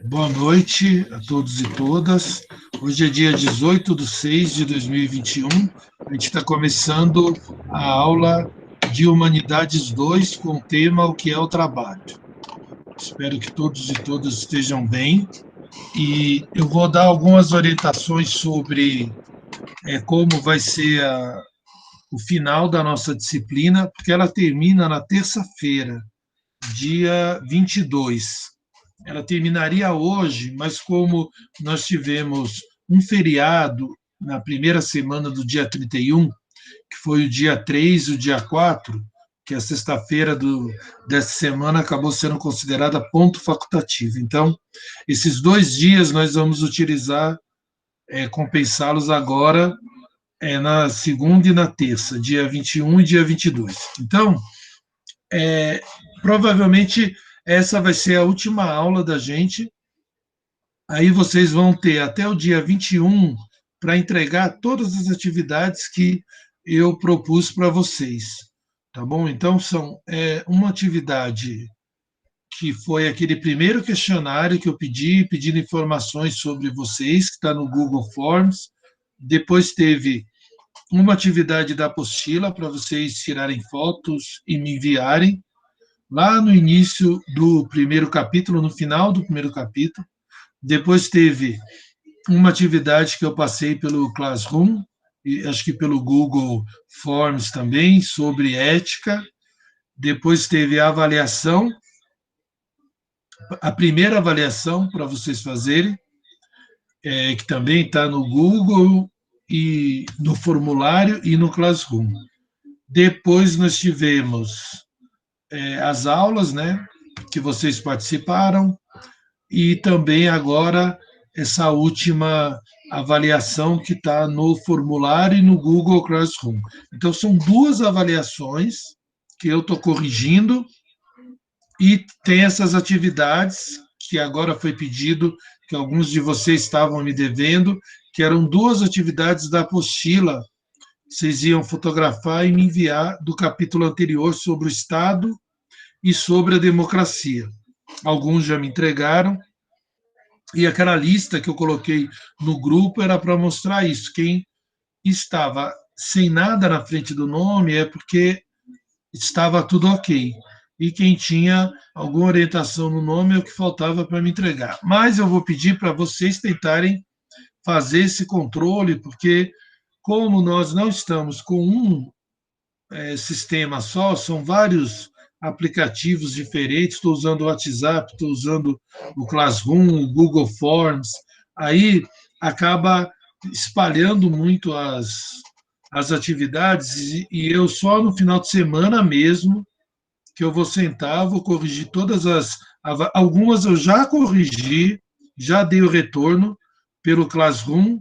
Boa noite a todos e todas. Hoje é dia 18/6/2021. A gente está começando a aula de Humanidades 2 com o tema O que é o trabalho. Espero que todos e todas estejam bem. E eu vou dar algumas orientações sobre como vai ser o final da nossa disciplina, porque ela termina na terça-feira, dia 22. Ela terminaria hoje, mas como nós tivemos um feriado na primeira semana do dia 31, que foi o dia 3 e o dia 4, que a sexta-feira dessa semana acabou sendo considerada ponto facultativo. Então, esses 2 dias nós vamos utilizar, compensá-los agora, na segunda e na terça, dia 21 e dia 22. Então, é, provavelmente essa vai ser a última aula da gente. Aí vocês vão ter até o dia 21 para entregar todas as atividades que eu propus para vocês. Tá bom? Então, são uma atividade que foi aquele primeiro questionário que eu pedi, pedindo informações sobre vocês, que está no Google Forms. Depois teve uma atividade da apostila para vocês tirarem fotos e me enviarem lá no início do primeiro capítulo, no final do primeiro capítulo. Depois teve uma atividade que eu passei pelo Classroom, e acho que pelo Google Forms também, sobre ética. Depois teve a avaliação, a primeira avaliação para vocês fazerem, que também está no Google, e no formulário e no Classroom. Depois nós tivemos as aulas, né, que vocês participaram, e também agora essa última avaliação que está no formulário e no Google Classroom. Então, são 2 avaliações que eu estou corrigindo, e tem essas atividades que agora foi pedido, que alguns de vocês estavam me devendo, que eram 2 atividades da apostila. Vocês iam fotografar e me enviar do capítulo anterior sobre o Estado e sobre a democracia. Alguns já me entregaram, e aquela lista que eu coloquei no grupo era para mostrar isso. Quem estava sem nada na frente do nome é porque estava tudo ok. E quem tinha alguma orientação no nome é o que faltava para me entregar. Mas eu vou pedir para vocês tentarem fazer esse controle, porque como nós não estamos com um sistema só, são vários aplicativos diferentes, estou usando o WhatsApp, estou usando o Classroom, o Google Forms, aí acaba espalhando muito as atividades, e eu só no final de semana mesmo que eu vou sentar, vou corrigir algumas eu já corrigi, já dei o retorno pelo Classroom,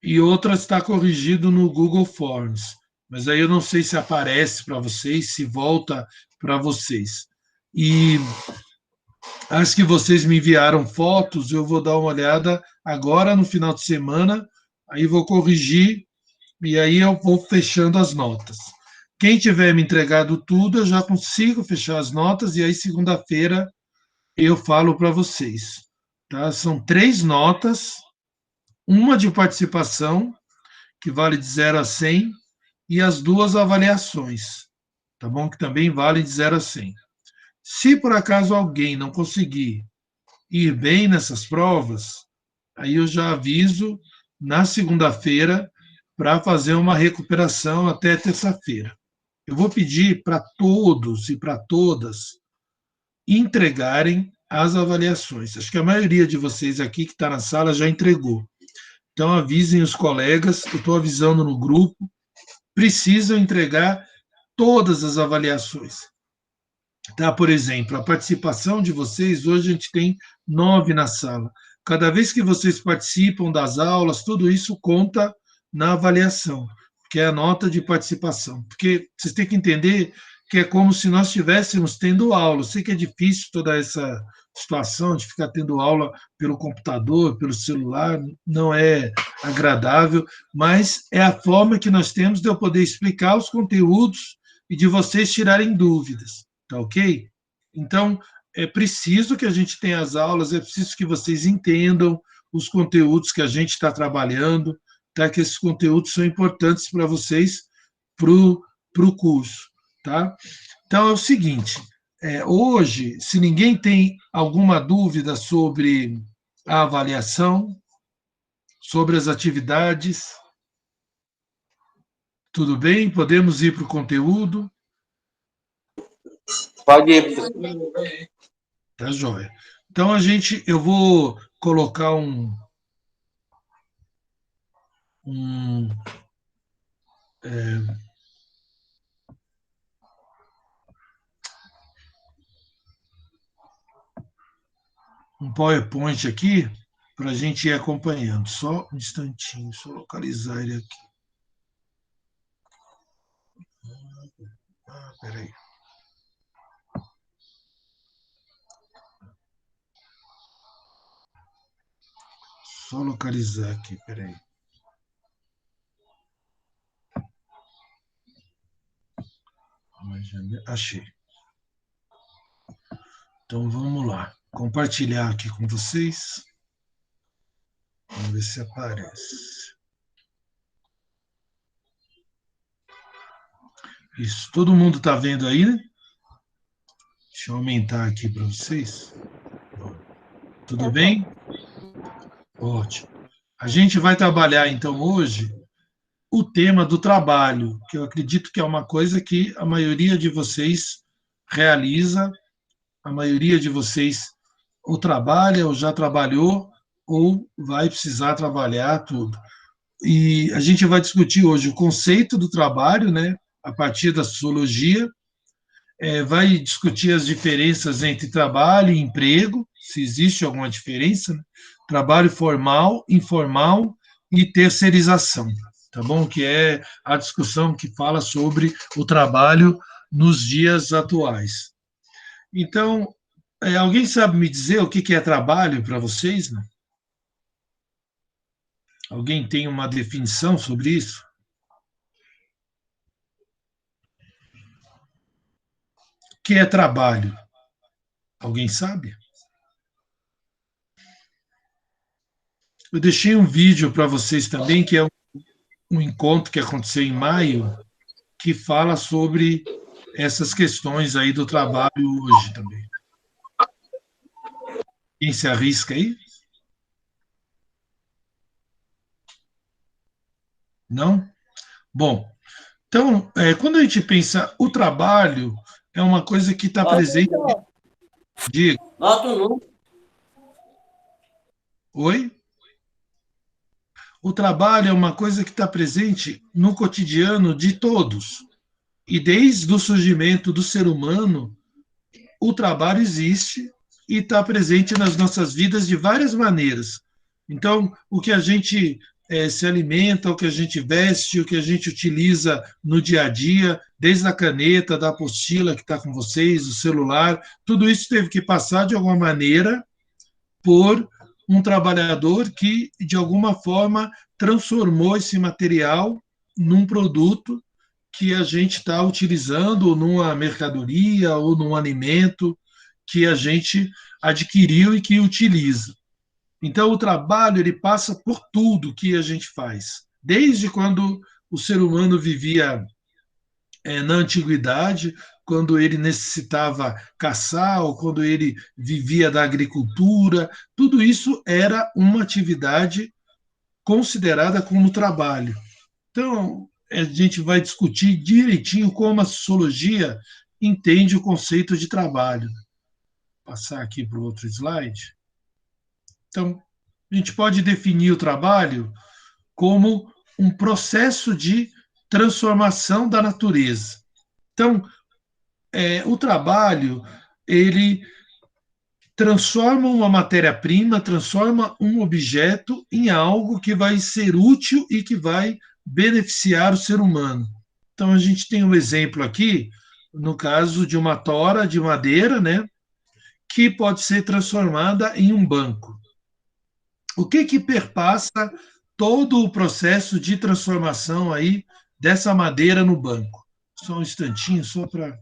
e outras está corrigido no Google Forms. Mas aí eu não sei se aparece para vocês, se volta para vocês. E as que vocês me enviaram fotos, eu vou dar uma olhada agora no final de semana, aí vou corrigir, e aí eu vou fechando as notas. Quem tiver me entregado tudo, eu já consigo fechar as notas, e aí segunda-feira eu falo para vocês. Tá? São 3 notas, uma de participação, que vale de 0 a 100, e as 2 avaliações, tá bom? Que também vale de 0 a 100. Se por acaso alguém não conseguir ir bem nessas provas, aí eu já aviso na segunda-feira para fazer uma recuperação até terça-feira. Eu vou pedir para todos e para todas entregarem as avaliações. Acho que a maioria de vocês aqui que está na sala já entregou. Então, avisem os colegas, eu estou avisando no grupo, precisam entregar todas as avaliações. Tá? Por exemplo, a participação de vocês, hoje a gente tem 9 na sala. Cada vez que vocês participam das aulas, tudo isso conta na avaliação, que é a nota de participação. Porque vocês têm que entender que é como se nós estivéssemos tendo aula. Eu sei que é difícil toda essa situação de ficar tendo aula pelo computador, pelo celular, não é agradável, mas é a forma que nós temos de eu poder explicar os conteúdos e de vocês tirarem dúvidas, tá ok? Então, é preciso que a gente tenha as aulas, é preciso que vocês entendam os conteúdos que a gente está trabalhando, tá? Que esses conteúdos são importantes para vocês para o curso. Tá? Então é o seguinte, hoje, se ninguém tem alguma dúvida sobre a avaliação, sobre as atividades, tudo bem? Podemos ir para o conteúdo? Pode ir, professor. Tá joia. Então eu vou colocar um PowerPoint aqui para a gente ir acompanhando. Só um instantinho, só localizar ele aqui. Peraí. Só localizar aqui, peraí. Achei. Então vamos lá. Compartilhar aqui com vocês. Vamos ver se aparece. Isso. Todo mundo está vendo aí, né? Deixa eu aumentar aqui para vocês. Tudo bem? Ótimo. A gente vai trabalhar, então, hoje, o tema do trabalho, que eu acredito que é uma coisa que a maioria de vocês realiza, a maioria de vocês ou trabalha, ou já trabalhou, ou vai precisar trabalhar tudo. E a gente vai discutir hoje o conceito do trabalho, né, a partir da sociologia, vai discutir as diferenças entre trabalho e emprego, se existe alguma diferença, né? Trabalho formal, informal e terceirização, tá bom? Que é a discussão que fala sobre o trabalho nos dias atuais. Então, alguém sabe me dizer o que é trabalho para vocês? Né? Alguém tem uma definição sobre isso? O que é trabalho? Alguém sabe? Eu deixei um vídeo para vocês também, que é um encontro que aconteceu em maio, que fala sobre essas questões aí do trabalho hoje também. Quem se arrisca aí? Não? Bom, então, quando a gente pensa o trabalho, é uma coisa que está presente. Diga. Nota o número. Oi? O trabalho é uma coisa que está presente no cotidiano de todos. E desde o surgimento do ser humano, o trabalho existe e está presente nas nossas vidas de várias maneiras. Então, o que a gente se alimenta, o que a gente veste, o que a gente utiliza no dia a dia, desde a caneta, da apostila que está com vocês, o celular, tudo isso teve que passar de alguma maneira por um trabalhador que, de alguma forma, transformou esse material num produto que a gente está utilizando numa mercadoria ou num alimento que a gente adquiriu e que utiliza. Então, o trabalho ele passa por tudo que a gente faz, desde quando o ser humano vivia na antiguidade, quando ele necessitava caçar ou quando ele vivia da agricultura, tudo isso era uma atividade considerada como trabalho. Então, a gente vai discutir direitinho como a sociologia entende o conceito de trabalho. Vou passar aqui para o outro slide. Então, a gente pode definir o trabalho como um processo de transformação da natureza. Então, o trabalho, ele transforma uma matéria-prima, transforma um objeto em algo que vai ser útil e que vai beneficiar o ser humano. Então, a gente tem um exemplo aqui, no caso de uma tora de madeira, né, que pode ser transformada em um banco. O que perpassa todo o processo de transformação aí dessa madeira no banco? Só um instantinho, só para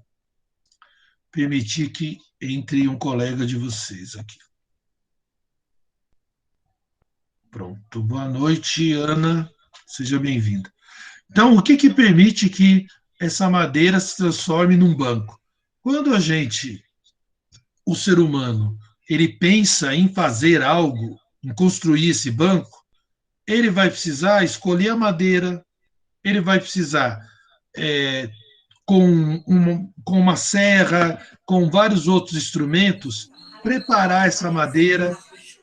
permitir que entre um colega de vocês aqui. Pronto. Boa noite, Ana. Seja bem-vinda. Então, o que permite que essa madeira se transforme num banco? Quando o ser humano, ele pensa em fazer algo, em construir esse banco, ele vai precisar escolher a madeira, ele vai precisar, com uma serra, com vários outros instrumentos, preparar essa madeira.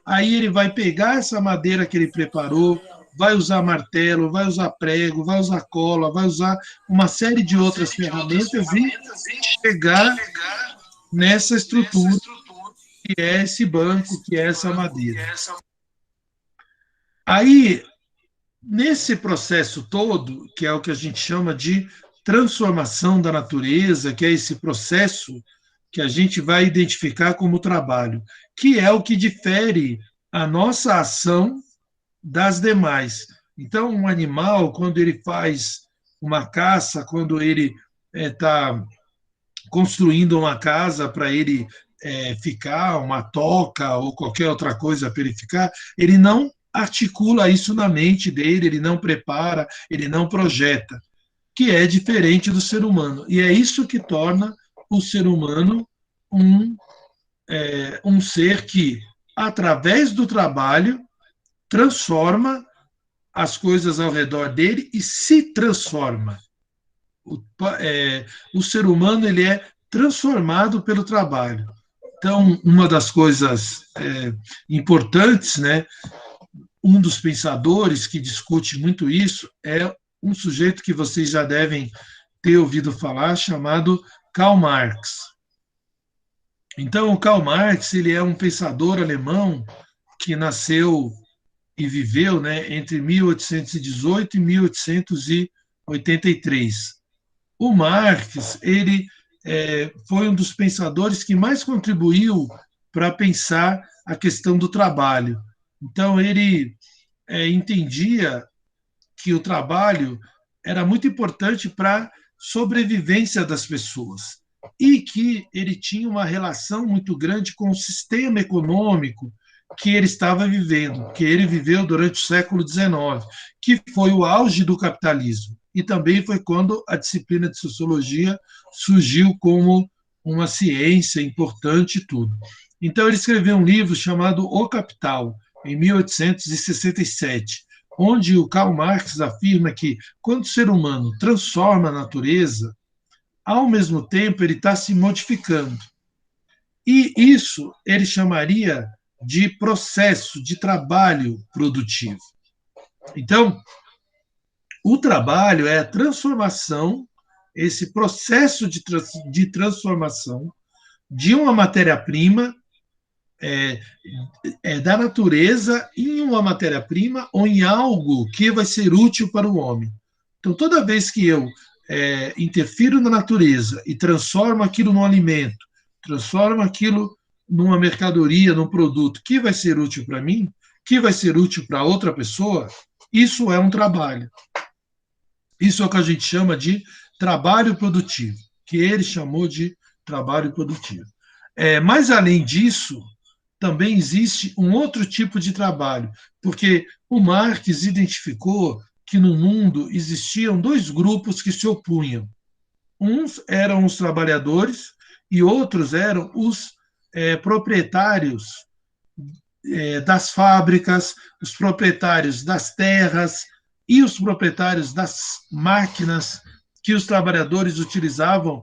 Aí ele vai pegar essa madeira que ele preparou, vai usar martelo, vai usar prego, vai usar cola, vai usar uma série de outras ferramentas e chegar nessa estrutura que é esse banco, que é essa madeira. Aí, nesse processo todo, que é o que a gente chama de transformação da natureza, que é esse processo que a gente vai identificar como trabalho, que é o que difere a nossa ação das demais. Então, um animal, quando ele faz uma caça, quando ele está construindo uma casa para ele ficar, uma toca ou qualquer outra coisa para ele ficar, ele não articula isso na mente dele, ele não prepara, ele não projeta, que é diferente do ser humano. E é isso que torna o ser humano um ser que, através do trabalho, transforma as coisas ao redor dele e se transforma. O ser humano ele é transformado pelo trabalho. Então, uma das coisas importantes, né, um dos pensadores que discute muito isso é um sujeito que vocês já devem ter ouvido falar, chamado Karl Marx. Então, o Karl Marx ele é um pensador alemão que nasceu e viveu, né, entre 1818 e 1883. O Marx ele foi um dos pensadores que mais contribuiu para pensar a questão do trabalho. Então, ele entendia que o trabalho era muito importante para a sobrevivência das pessoas e que ele tinha uma relação muito grande com o sistema econômico que ele estava vivendo, que ele viveu durante o século XIX, que foi o auge do capitalismo. E também foi quando a disciplina de sociologia surgiu como uma ciência importante e tudo. Então, ele escreveu um livro chamado O Capital, em 1867, onde o Karl Marx afirma que, quando o ser humano transforma a natureza, ao mesmo tempo ele está se modificando. E isso ele chamaria de processo de trabalho produtivo. Então, o trabalho é a transformação, esse processo de transformação de uma matéria-prima da natureza em uma matéria-prima ou em algo que vai ser útil para o homem. Então, toda vez que eu interfiro na natureza e transformo aquilo num alimento, transformo aquilo numa mercadoria, num produto que vai ser útil para mim, que vai ser útil para outra pessoa, isso é um trabalho. Isso é o que a gente chama de trabalho produtivo, que ele chamou de trabalho produtivo. Mas, além disso, também existe um outro tipo de trabalho, porque o Marx identificou que no mundo existiam dois grupos que se opunham. Uns eram os trabalhadores e outros eram os proprietários das fábricas, os proprietários das terras e os proprietários das máquinas que os trabalhadores utilizavam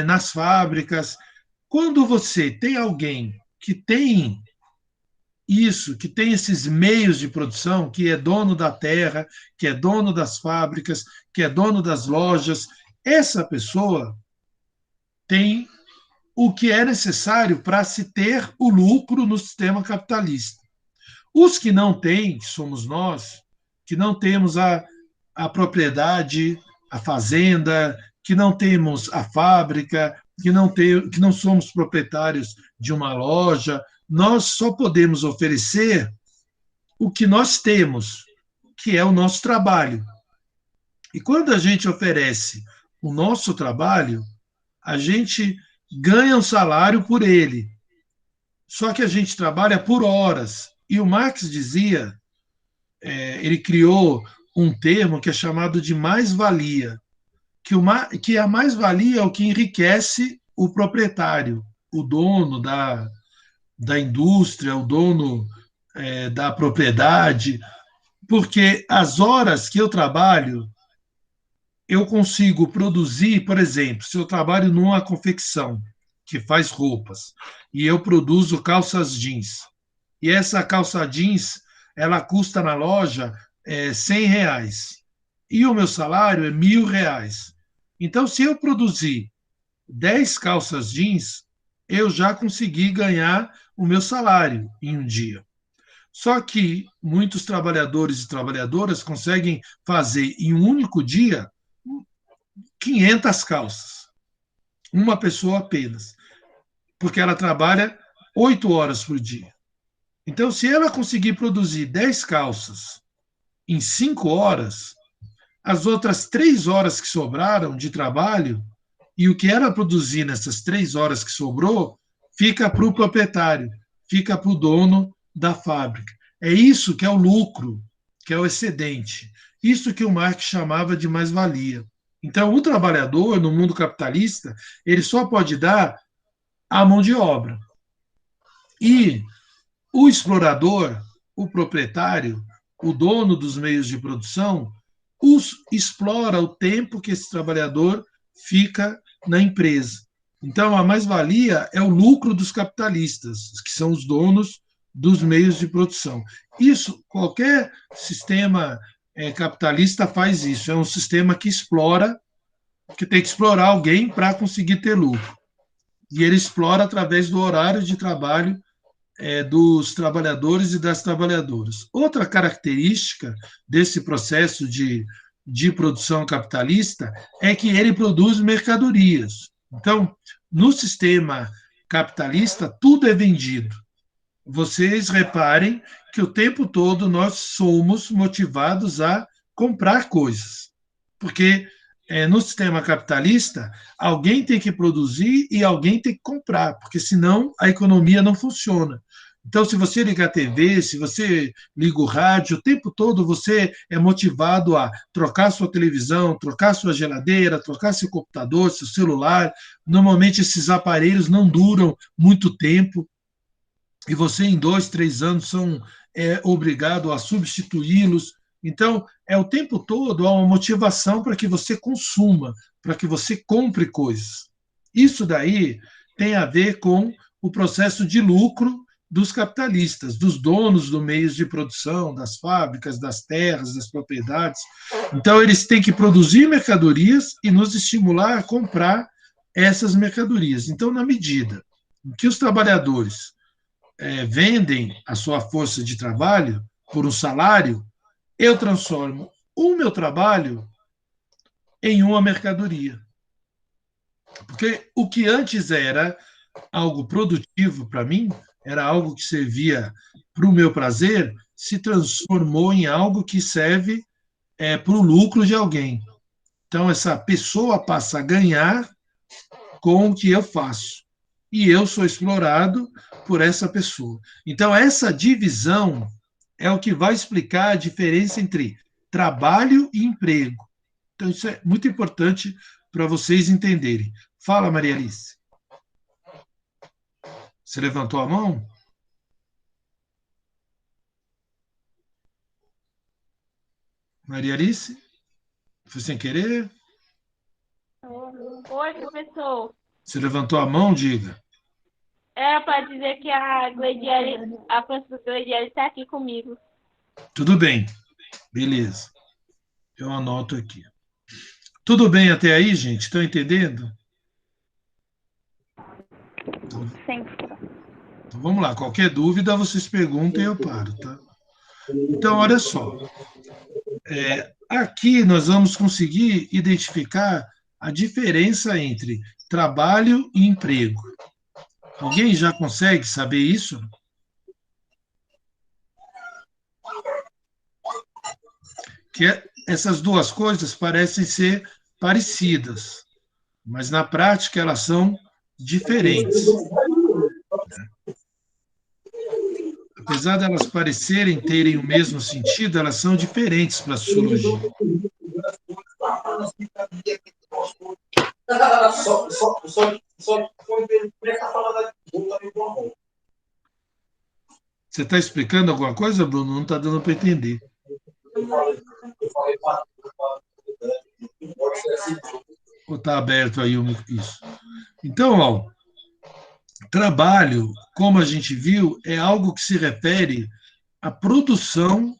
nas fábricas. Quando você tem alguém que tem isso, que tem esses meios de produção, que é dono da terra, que é dono das fábricas, que é dono das lojas, essa pessoa tem o que é necessário para se ter o lucro no sistema capitalista. Os que não têm, que somos nós, que não temos a propriedade, a fazenda, que não temos a fábrica, que não somos proprietários de uma loja, nós só podemos oferecer o que nós temos, que é o nosso trabalho. E quando a gente oferece o nosso trabalho, a gente ganha um salário por ele. Só que a gente trabalha por horas. E o Marx dizia, ele criou um termo que é chamado de mais-valia, que a mais-valia é o que enriquece o proprietário, o dono da indústria, o dono da propriedade, porque as horas que eu trabalho, eu consigo produzir, por exemplo, se eu trabalho numa confecção que faz roupas e eu produzo calças jeans, e essa calça jeans ela custa na loja R$ 100 e o meu salário é R$ 1.000. Então, se eu produzir 10 calças jeans, eu já consegui ganhar o meu salário em um dia. Só que muitos trabalhadores e trabalhadoras conseguem fazer em um único dia 500 calças. Uma pessoa apenas. Porque ela trabalha 8 horas por dia. Então, se ela conseguir produzir 10 calças em 5 horas, as outras 3 horas que sobraram de trabalho, e o que ela produzir nessas 3 horas que sobrou, fica para o proprietário, fica para o dono da fábrica. É isso que é o lucro, que é o excedente. Isso que o Marx chamava de mais-valia. Então, o trabalhador, no mundo capitalista, ele só pode dar a mão de obra. E o explorador, o proprietário, o dono dos meios de produção, explora o tempo que esse trabalhador fica na empresa. Então, a mais-valia é o lucro dos capitalistas, que são os donos dos meios de produção. Isso, qualquer sistema capitalista faz isso. É um sistema que explora, que tem que explorar alguém para conseguir ter lucro. E ele explora através do horário de trabalho dos trabalhadores e das trabalhadoras. Outra característica desse processo de produção capitalista é que ele produz mercadorias. Então, no sistema capitalista, tudo é vendido. Vocês reparem que o tempo todo nós somos motivados a comprar coisas. Porque no sistema capitalista, alguém tem que produzir e alguém tem que comprar, porque senão a economia não funciona. Então, se você liga a TV, se você liga o rádio, o tempo todo você é motivado a trocar sua televisão, trocar sua geladeira, trocar seu computador, seu celular. Normalmente, esses aparelhos não duram muito tempo e você, em 2, 3 anos, são obrigado a substituí-los. Então, o tempo todo há uma motivação para que você consuma, para que você compre coisas. Isso daí tem a ver com o processo de lucro dos capitalistas, dos donos dos meios de produção, das fábricas, das terras, das propriedades. Então, eles têm que produzir mercadorias e nos estimular a comprar essas mercadorias. Então, na medida em que os trabalhadores vendem a sua força de trabalho por um salário, eu transformo o meu trabalho em uma mercadoria. Porque o que antes era algo produtivo para mim, era algo que servia para o meu prazer, se transformou em algo que serve para o lucro de alguém. Então, essa pessoa passa a ganhar com o que eu faço. E eu sou explorado por essa pessoa. Então, essa divisão é o que vai explicar a diferença entre trabalho e emprego. Então, isso é muito importante para vocês entenderem. Fala, Maria Alice. Você levantou a mão? Maria Alice? Foi sem querer? Oi, professor. Você levantou a mão, diga. Era para dizer que a professora Gleidiele está aqui comigo. Tudo bem. Beleza. Eu anoto aqui. Tudo bem até aí, gente? Estão entendendo? Sim. Então, vamos lá. Qualquer dúvida, vocês perguntem e eu paro, tá? Então, olha só. Aqui nós vamos conseguir identificar a diferença entre trabalho e emprego. Alguém já consegue saber isso? Que essas duas coisas parecem ser parecidas, mas na prática elas são diferentes. Apesar de elas parecerem terem o mesmo sentido, elas são diferentes para a sociologia. Você está explicando alguma coisa, Bruno? Não está dando para entender. Ou está aberto aí isso? Então, ó, trabalho, como a gente viu, é algo que se refere à produção,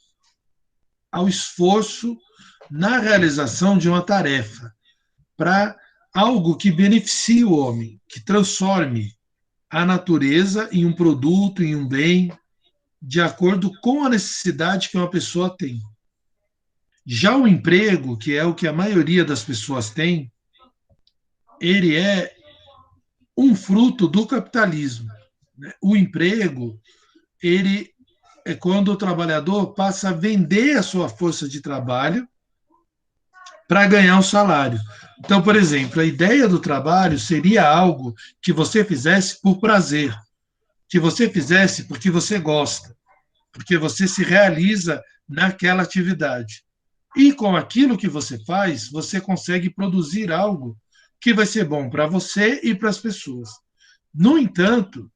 ao esforço na realização de uma tarefa, para algo que beneficie o homem, que transforme a natureza em um produto, em um bem, de acordo com a necessidade que uma pessoa tem. Já o emprego, que é o que a maioria das pessoas tem, ele é um fruto do capitalismo. O emprego, ele é quando o trabalhador passa a vender a sua força de trabalho para ganhar um salário. Então, por exemplo, a ideia do trabalho seria algo que você fizesse por prazer, que você fizesse porque você gosta, porque você se realiza naquela atividade. E com aquilo que você faz, você consegue produzir algo que vai ser bom para você e para as pessoas. No entanto,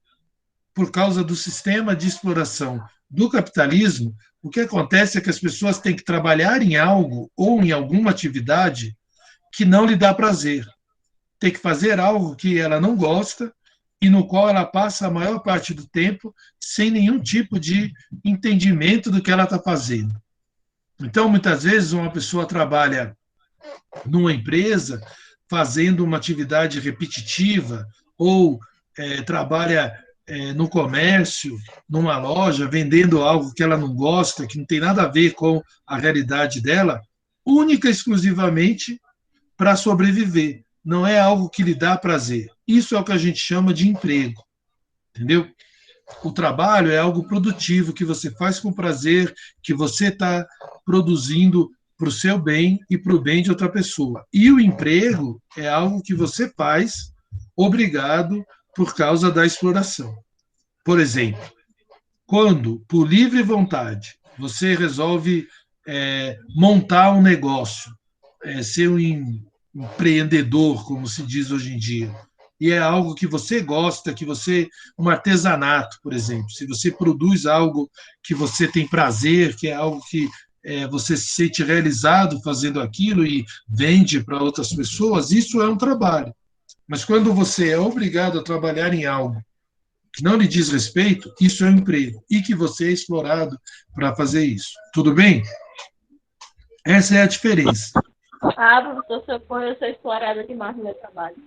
por causa do sistema de exploração do capitalismo, o que acontece é que as pessoas têm que trabalhar em algo ou em alguma atividade que não lhe dá prazer. Tem que fazer algo que ela não gosta e no qual ela passa a maior parte do tempo sem nenhum tipo de entendimento do que ela está fazendo. Então, muitas vezes, uma pessoa trabalha numa empresa fazendo uma atividade repetitiva ou trabalha no comércio, numa loja, vendendo algo que ela não gosta, que não tem nada a ver com a realidade dela, única e exclusivamente para sobreviver. Não é algo que lhe dá prazer. Isso é o que a gente chama de emprego, entendeu? O trabalho é algo produtivo que você faz com prazer, que você está produzindo para o seu bem e para o bem de outra pessoa. E o emprego é algo que você faz obrigado por causa da exploração. Por exemplo, quando, por livre vontade, você resolve montar um negócio, ser um empreendedor, como se diz hoje em dia, e é algo que você gosta, que você, um artesanato, por exemplo, se você produz algo que você tem prazer, que é algo que você se sente realizado fazendo aquilo e vende para outras pessoas, isso é um trabalho. Mas quando você é obrigado a trabalhar em algo que não lhe diz respeito, isso é um emprego e que você é explorado para fazer isso. Tudo bem? Essa é a diferença. Professor, eu sou explorada demais no meu trabalho.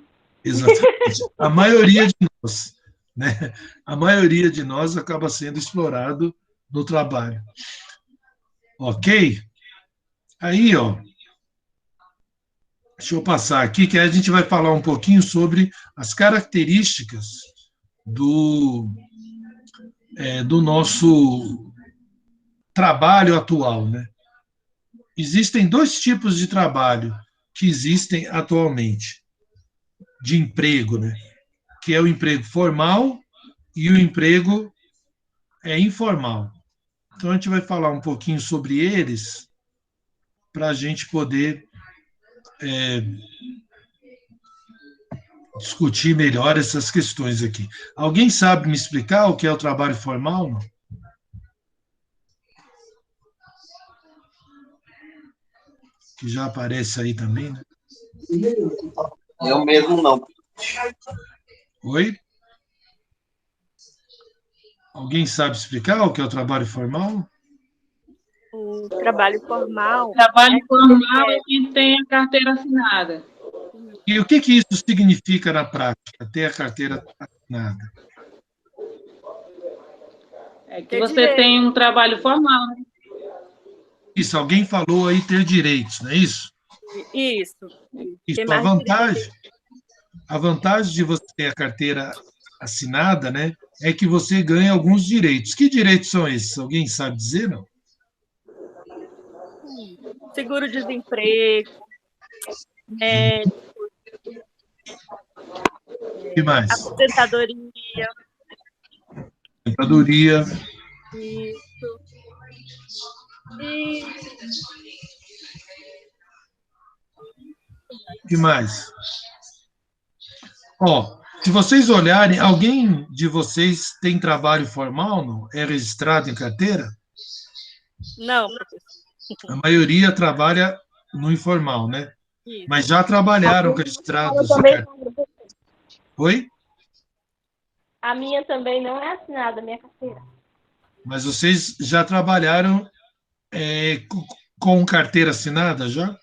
Exatamente. A maioria de nós, né? A maioria de nós acaba sendo explorado no trabalho. Ok? Aí, ó, deixa eu passar aqui, que aí a gente vai falar um pouquinho sobre as características do nosso trabalho atual, né? Existem dois tipos de trabalho que existem atualmente, de emprego, né? Que é o emprego formal e o emprego informal. Então, a gente vai falar um pouquinho sobre eles para a gente poder discutir melhor essas questões aqui. Alguém sabe me explicar o que é o trabalho formal? Não? Que já aparece aí também, né? Eu mesmo não. Oi? Alguém sabe explicar o que é o trabalho formal? O trabalho formal. Trabalho formal é quem tem a carteira assinada. E o que isso significa na prática, ter a carteira assinada? É que você tem um trabalho formal, né? Isso, alguém falou aí ter direitos, não é isso? Isso. Isso, a vantagem de você ter a carteira assinada, né, é que você ganha alguns direitos. Que direitos são esses? Alguém sabe dizer, não? Seguro-desemprego, que mais? Aposentadoria. Aposentadoria. Isso. E Que mais? Ó, se vocês olharem, alguém de vocês tem trabalho formal, não? É registrado em carteira? não, professor. A maioria trabalha no informal, né? Isso. Mas já trabalharam registrados em Também, carteira. Oi? a minha também não é assinada, a minha carteira. Mas vocês já trabalharam com carteira assinada já?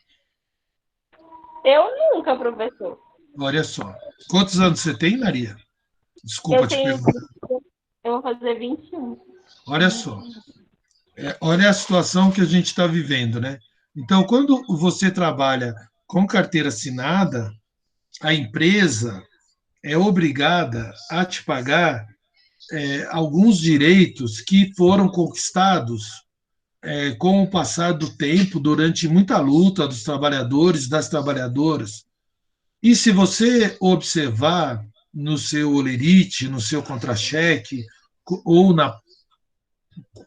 Eu nunca, professor. Olha só. Quantos anos você tem, Maria? Desculpa Eu te tenho. perguntar. Eu vou fazer 21. Olha só. Olha a situação que a gente está vivendo, né? Então, quando você trabalha com carteira assinada, a empresa é obrigada a te pagar alguns direitos que foram conquistados com o passar do tempo, durante muita luta dos trabalhadores, das trabalhadoras. E se você observar no seu olerite, no seu contra-cheque, ou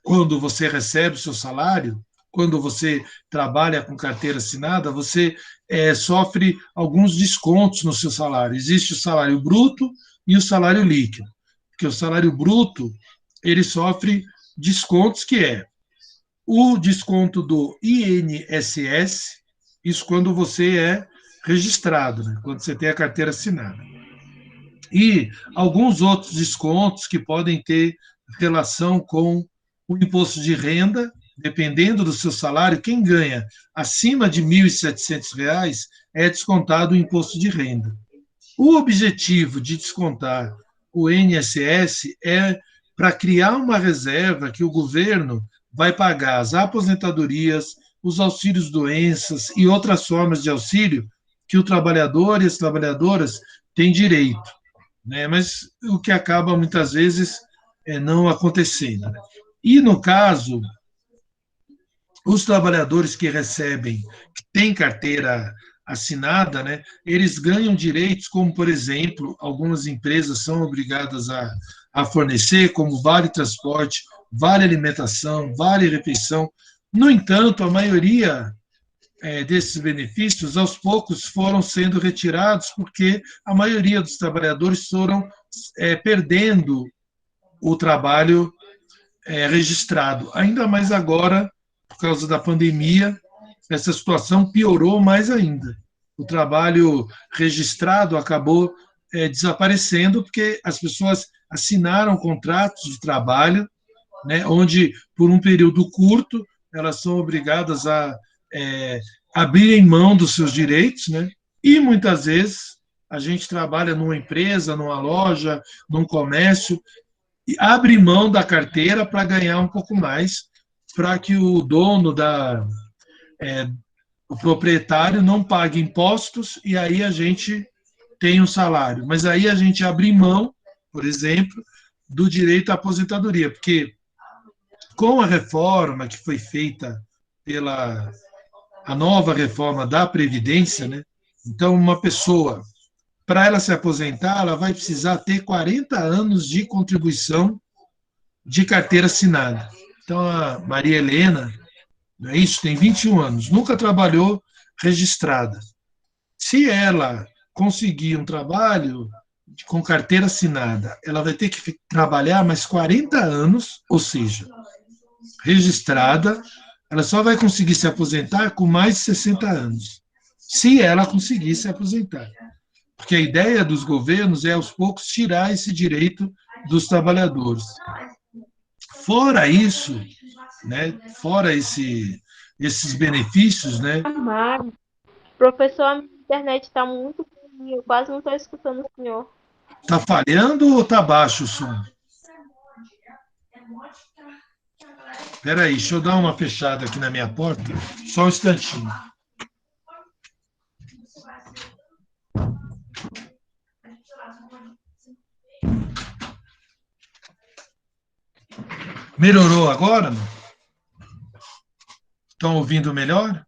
quando você recebe o seu salário, quando você trabalha com carteira assinada, você sofre alguns descontos no seu salário. Existe o salário bruto e o salário líquido. Porque o salário bruto, ele sofre descontos que é o desconto do INSS, isso quando você é registrado, né? Quando você tem a carteira assinada. E alguns outros descontos que podem ter relação com o imposto de renda, dependendo do seu salário. Quem ganha acima de R$ 1.700 é descontado o imposto de renda. O objetivo de descontar o INSS é para criar uma reserva que o governo vai pagar as aposentadorias, os auxílios doenças e outras formas de auxílio que o trabalhador e as trabalhadoras têm direito, né? Mas o que acaba muitas vezes não acontecendo. E no caso, os trabalhadores que recebem, que têm carteira assinada, né, eles ganham direitos como, por exemplo, algumas empresas são obrigadas a fornecer, como vale transporte, vale alimentação, vale refeição. No entanto, a maioria desses benefícios, aos poucos, foram sendo retirados porque a maioria dos trabalhadores foram perdendo o trabalho registrado. Ainda mais agora, por causa da pandemia, essa situação piorou mais ainda. O trabalho registrado acabou desaparecendo porque as pessoas assinaram contratos de trabalho, né, onde, por um período curto, elas são obrigadas a abrirem mão dos seus direitos, né, e muitas vezes a gente trabalha numa empresa, numa loja, num comércio, e abre mão da carteira para ganhar um pouco mais, para que o dono o proprietário não pague impostos e aí a gente tem um salário. Mas aí a gente abre mão, por exemplo, do direito à aposentadoria, porque com a reforma que foi feita pela a nova reforma da Previdência, né? Então, uma pessoa, para ela se aposentar, ela vai precisar ter 40 anos de contribuição de carteira assinada. Então, a Maria Helena, não é isso? Tem 21 anos, nunca trabalhou registrada. Se ela conseguir um trabalho com carteira assinada, ela vai ter que trabalhar mais 40 anos, ou seja, registrada, ela só vai conseguir se aposentar com mais de 60 anos, se ela conseguir se aposentar. Porque a ideia dos governos é, aos poucos, tirar esse direito dos trabalhadores. Fora isso, né, fora esses benefícios, né? Professor, a minha internet está muito ruim, eu quase não estou escutando o senhor. Está falhando ou está baixo o som? Espera aí, deixa eu dar uma fechada aqui na minha porta, só um instantinho. Melhorou agora? Não? Estão ouvindo melhor?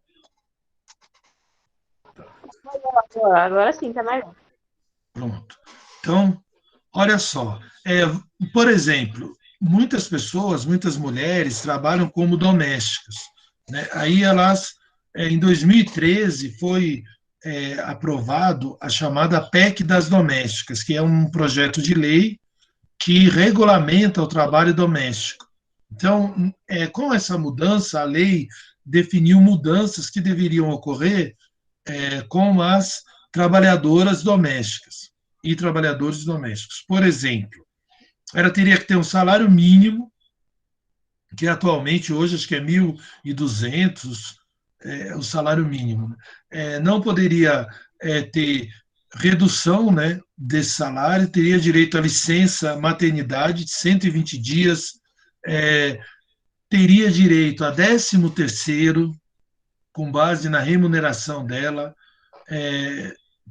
Agora sim, está melhor. Pronto. Então, olha só, por exemplo, muitas pessoas, muitas mulheres trabalham como domésticas, né? Aí elas, em 2013, foi aprovado a chamada PEC das domésticas, que é um projeto de lei que regulamenta o trabalho doméstico. Então, com essa mudança, a lei definiu mudanças que deveriam ocorrer com as trabalhadoras domésticas e trabalhadores domésticos. Por exemplo, ela teria que ter um salário mínimo, que atualmente, hoje, acho que é 1.200, o salário mínimo. Não poderia ter redução, né, desse salário, teria direito à licença maternidade de 120 dias, teria direito a 13º, com base na remuneração dela,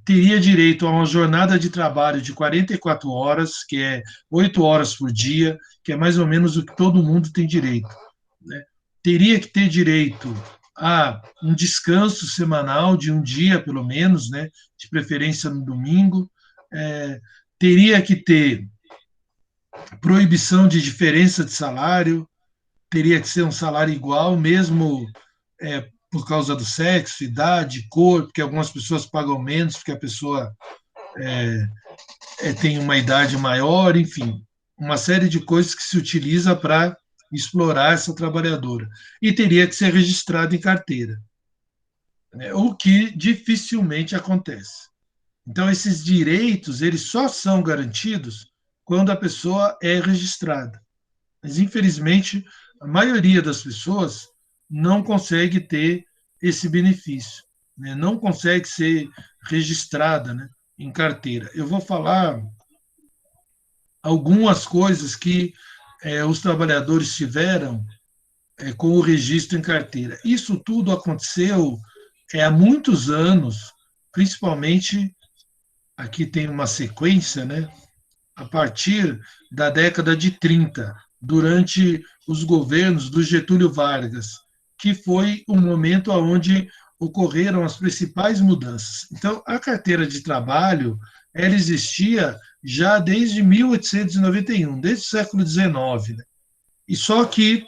teria direito a uma jornada de trabalho de 44 horas, que é 8 horas por dia, que é mais ou menos o que todo mundo tem direito, né? Teria que ter direito a um descanso semanal de um dia, pelo menos, né, de preferência no domingo, teria que ter proibição de diferença de salário, teria que ser um salário igual, mesmo por causa do sexo, idade, cor, porque algumas pessoas pagam menos porque a pessoa tem uma idade maior, enfim, uma série de coisas que se utiliza para explorar essa trabalhadora. E teria que ser registrado em carteira, né, o que dificilmente acontece. Então, esses direitos, eles só são garantidos quando a pessoa é registrada. Mas, infelizmente, a maioria das pessoas não consegue ter esse benefício, né? Não consegue ser registrada, né, em carteira. Eu vou falar algumas coisas que os trabalhadores tiveram com o registro em carteira. Isso tudo aconteceu há muitos anos, principalmente, aqui tem uma sequência, né, a partir da década de 30, durante os governos do Getúlio Vargas, que foi o momento onde ocorreram as principais mudanças. Então, a carteira de trabalho, ela existia já desde 1891, desde o século XIX, né? E só que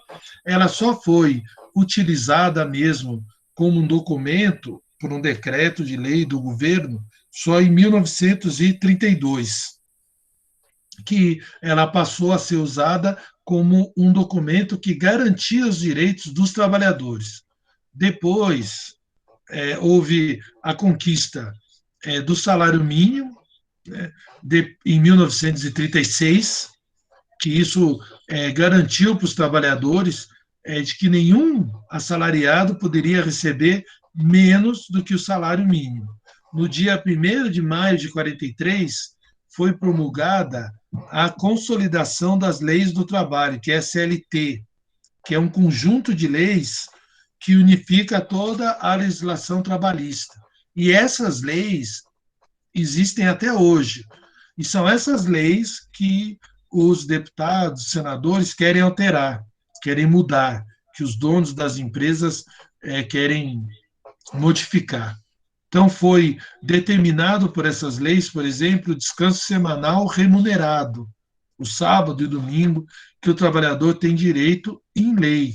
ela só foi utilizada mesmo como um documento, por um decreto de lei do governo, só em 1932, que ela passou a ser usada como um documento que garantia os direitos dos trabalhadores. Depois, houve a conquista do salário mínimo, né, em 1936, que isso garantiu para os trabalhadores de que nenhum assalariado poderia receber menos do que o salário mínimo. No dia 1º de maio de 43, foi promulgada a Consolidação das Leis do Trabalho, que é a CLT, que é um conjunto de leis que unifica toda a legislação trabalhista. E essas leis existem até hoje. E são essas leis que os deputados, senadores querem alterar, querem mudar, que os donos das empresas querem modificar. Então, foi determinado por essas leis, por exemplo, o descanso semanal remunerado, o sábado e domingo, que o trabalhador tem direito em lei.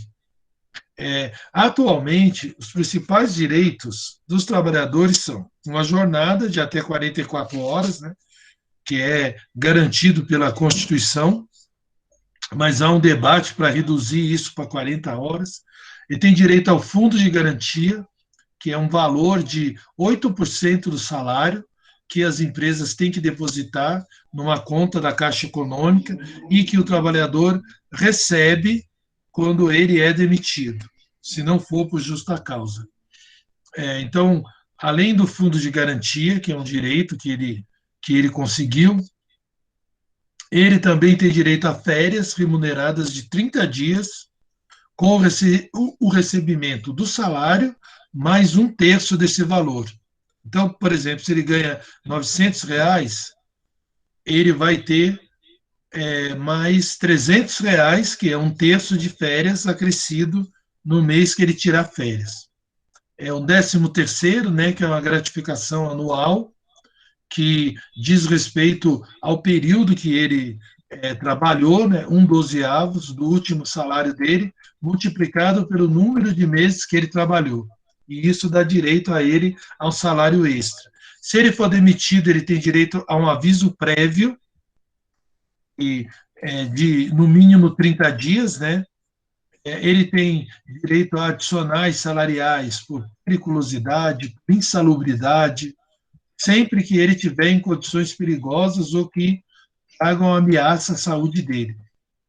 Atualmente, os principais direitos dos trabalhadores são uma jornada de até 44 horas, né, que é garantido pela Constituição, mas há um debate para reduzir isso para 40 horas. Ele tem direito ao fundo de garantia, que é um valor de 8% do salário, que as empresas têm que depositar numa conta da Caixa Econômica e que o trabalhador recebe quando ele é demitido, se não for por justa causa. Então, além do fundo de garantia, que é um direito que ele conseguiu, ele também tem direito a férias remuneradas de 30 dias, com o recebimento do salário mais 1/3 desse valor. Então, por exemplo, se ele ganha R$900, ele vai ter mais R$300, que é 1/3 de férias acrescido no mês que ele tirar férias. O 13º, né, que é uma gratificação anual, que diz respeito ao período que ele trabalhou, né, 1/12 do último salário dele, multiplicado pelo número de meses que ele trabalhou. E isso dá direito a ele a um salário extra. Se ele for demitido, ele tem direito a um aviso prévio, de no mínimo 30 dias, né? Ele tem direito a adicionais salariais por periculosidade, por insalubridade, sempre que ele estiver em condições perigosas ou que tragam ameaça à saúde dele.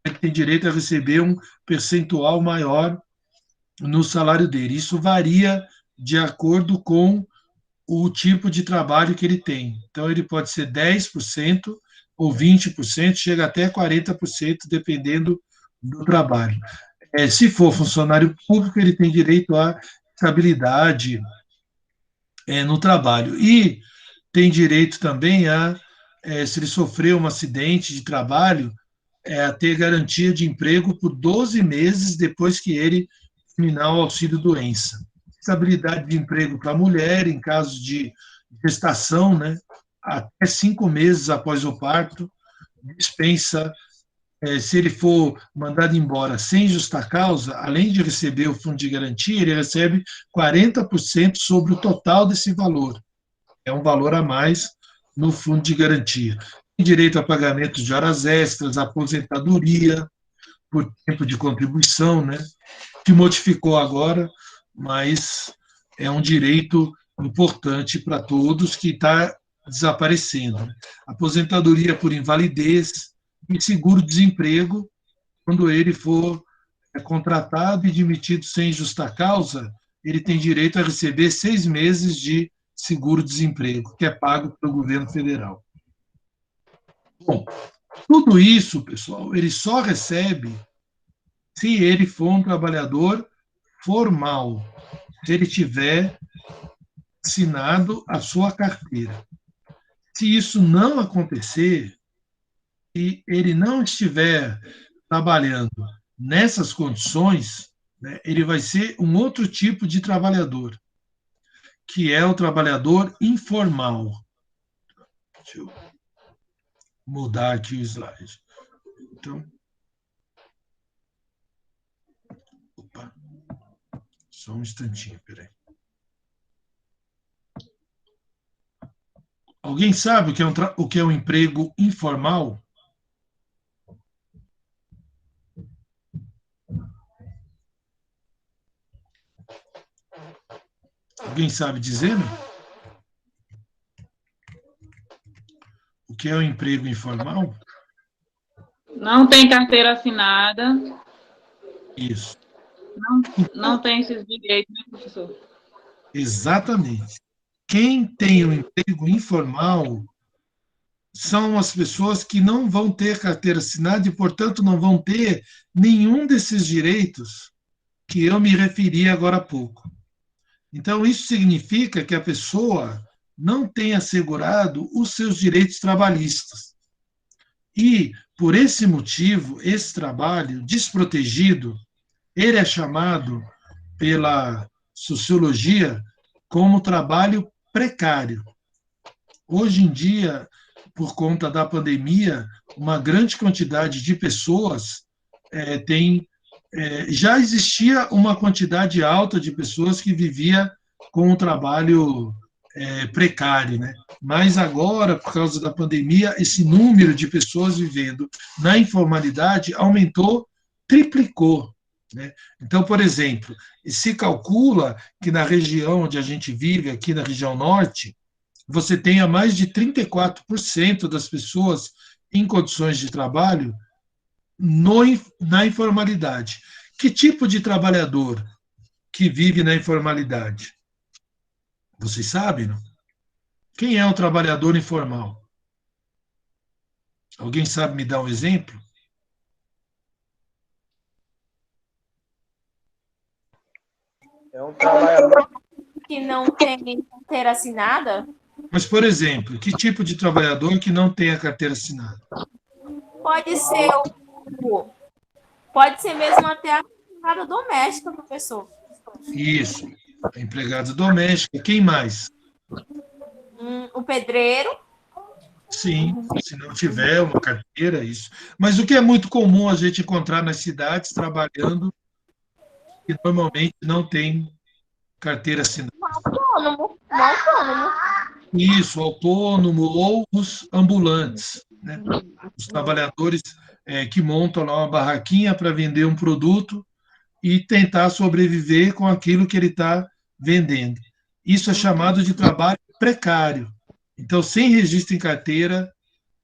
Ele tem direito a receber um percentual maior no salário dele. Isso varia de acordo com o tipo de trabalho que ele tem. Então, ele pode ser 10% ou 20%, chega até 40%, dependendo do trabalho. Se for funcionário público, ele tem direito à estabilidade no trabalho. E tem direito também a, se ele sofrer um acidente de trabalho, a ter garantia de emprego por 12 meses depois que ele terminar o auxílio-doença. Estabilidade de emprego para a mulher, em caso de gestação, né, até 5 meses após o parto, dispensa, se ele for mandado embora sem justa causa, além de receber o fundo de garantia, ele recebe 40% sobre o total desse valor. É um valor a mais no fundo de garantia. Tem direito a pagamento de horas extras, aposentadoria, por tempo de contribuição, né, que modificou agora, mas é um direito importante para todos que está desaparecendo. Aposentadoria por invalidez e seguro-desemprego, quando ele for contratado e demitido sem justa causa, ele tem direito a receber 6 meses de seguro-desemprego, que é pago pelo governo federal. Bom, tudo isso, pessoal, ele só recebe se ele for um trabalhador formal, se ele tiver assinado a sua carteira. Se isso não acontecer, e ele não estiver trabalhando nessas condições, né, ele vai ser um outro tipo de trabalhador, que é o trabalhador informal. Deixa eu mudar aqui o slide. Então, opa, só um instantinho, peraí. Alguém sabe o que é um emprego informal? Alguém sabe dizer? O que é um emprego informal? Não tem carteira assinada. Isso. Não tem esses direitos, né, professor? Exatamente. Quem tem um emprego informal são as pessoas que não vão ter carteira assinada e, portanto, não vão ter nenhum desses direitos que eu me referi agora há pouco. Então, isso significa que a pessoa não tem assegurado os seus direitos trabalhistas. E, por esse motivo, esse trabalho desprotegido, ele é chamado pela sociologia como trabalho precário. Hoje em dia, por conta da pandemia, uma grande quantidade de pessoas já existia uma quantidade alta de pessoas que vivia com um trabalho precário, né? Mas agora, por causa da pandemia, esse número de pessoas vivendo na informalidade aumentou, triplicou, né? Então, por exemplo, se calcula que na região onde a gente vive, aqui na região norte, você tenha mais de 34% das pessoas em condições de trabalho na informalidade. Que tipo de trabalhador que vive na informalidade? Vocês sabem, não? Quem é um trabalhador informal? Alguém sabe me dar um exemplo? É um trabalhador Que não tem carteira assinada? Mas, por exemplo, que tipo de trabalhador que não tem a carteira assinada? Pode ser pode ser mesmo até a empregada doméstica, professor. Isso, a empregada doméstica. Quem mais? O pedreiro. Sim, se não tiver uma carteira, isso. Mas o que é muito comum a gente encontrar nas cidades trabalhando, que normalmente não tem carteira assinada. Autônomo, um autônomo. Isso, autônomo ou os ambulantes, né? Os trabalhadores que montam lá uma barraquinha para vender um produto e tentar sobreviver com aquilo que ele está vendendo. Isso é chamado de trabalho precário. Então, sem registro em carteira,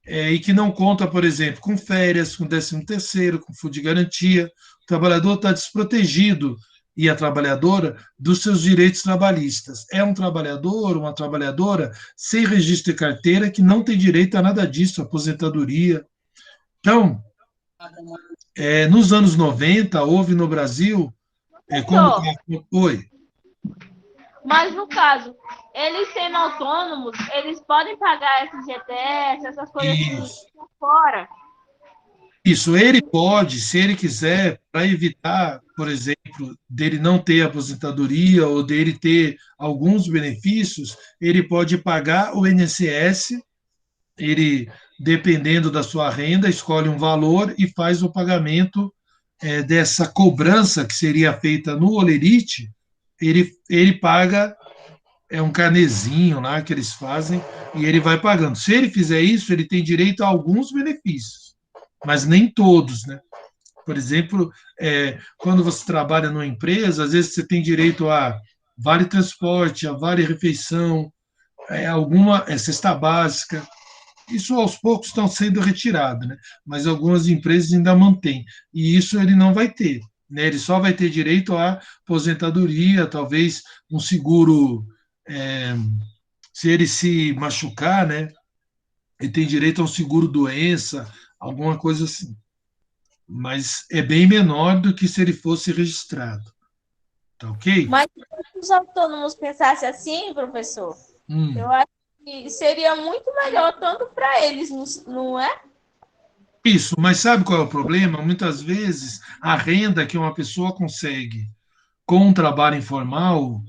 e que não conta, por exemplo, com férias, com 13º, com fundo de garantia, o trabalhador está desprotegido e a trabalhadora dos seus direitos trabalhistas. É um trabalhador, uma trabalhadora sem registro de carteira que não tem direito a nada disso, aposentadoria. Então, nos anos 90, houve no Brasil, como... Só. Oi. Mas no caso, eles sendo autônomos, eles podem pagar FGTS, essas coisas assim Isso. por fora. Isso, ele pode, se ele quiser, para evitar, por exemplo, dele não ter aposentadoria ou dele ter alguns benefícios, ele pode pagar o INSS, ele, dependendo da sua renda, escolhe um valor e faz o pagamento dessa cobrança que seria feita no Olerite, ele paga um canezinho lá que eles fazem e ele vai pagando. Se ele fizer isso, ele tem direito a alguns benefícios, mas nem todos, né? Por exemplo, quando você trabalha numa empresa, às vezes você tem direito a vale transporte, a vale refeição, alguma cesta básica. Isso aos poucos estão sendo retirado, né? Mas algumas empresas ainda mantêm. E isso ele não vai ter. Né? Ele só vai ter direito à aposentadoria, talvez um seguro, se ele se machucar, né? Ele tem direito a um seguro doença, alguma coisa assim. Mas é bem menor do que se ele fosse registrado. Tá ok? Mas se os autônomos pensassem assim, professor, eu acho que seria muito melhor tanto para eles, não é? Isso, mas sabe qual é o problema? Muitas vezes a renda que uma pessoa consegue com um trabalho informal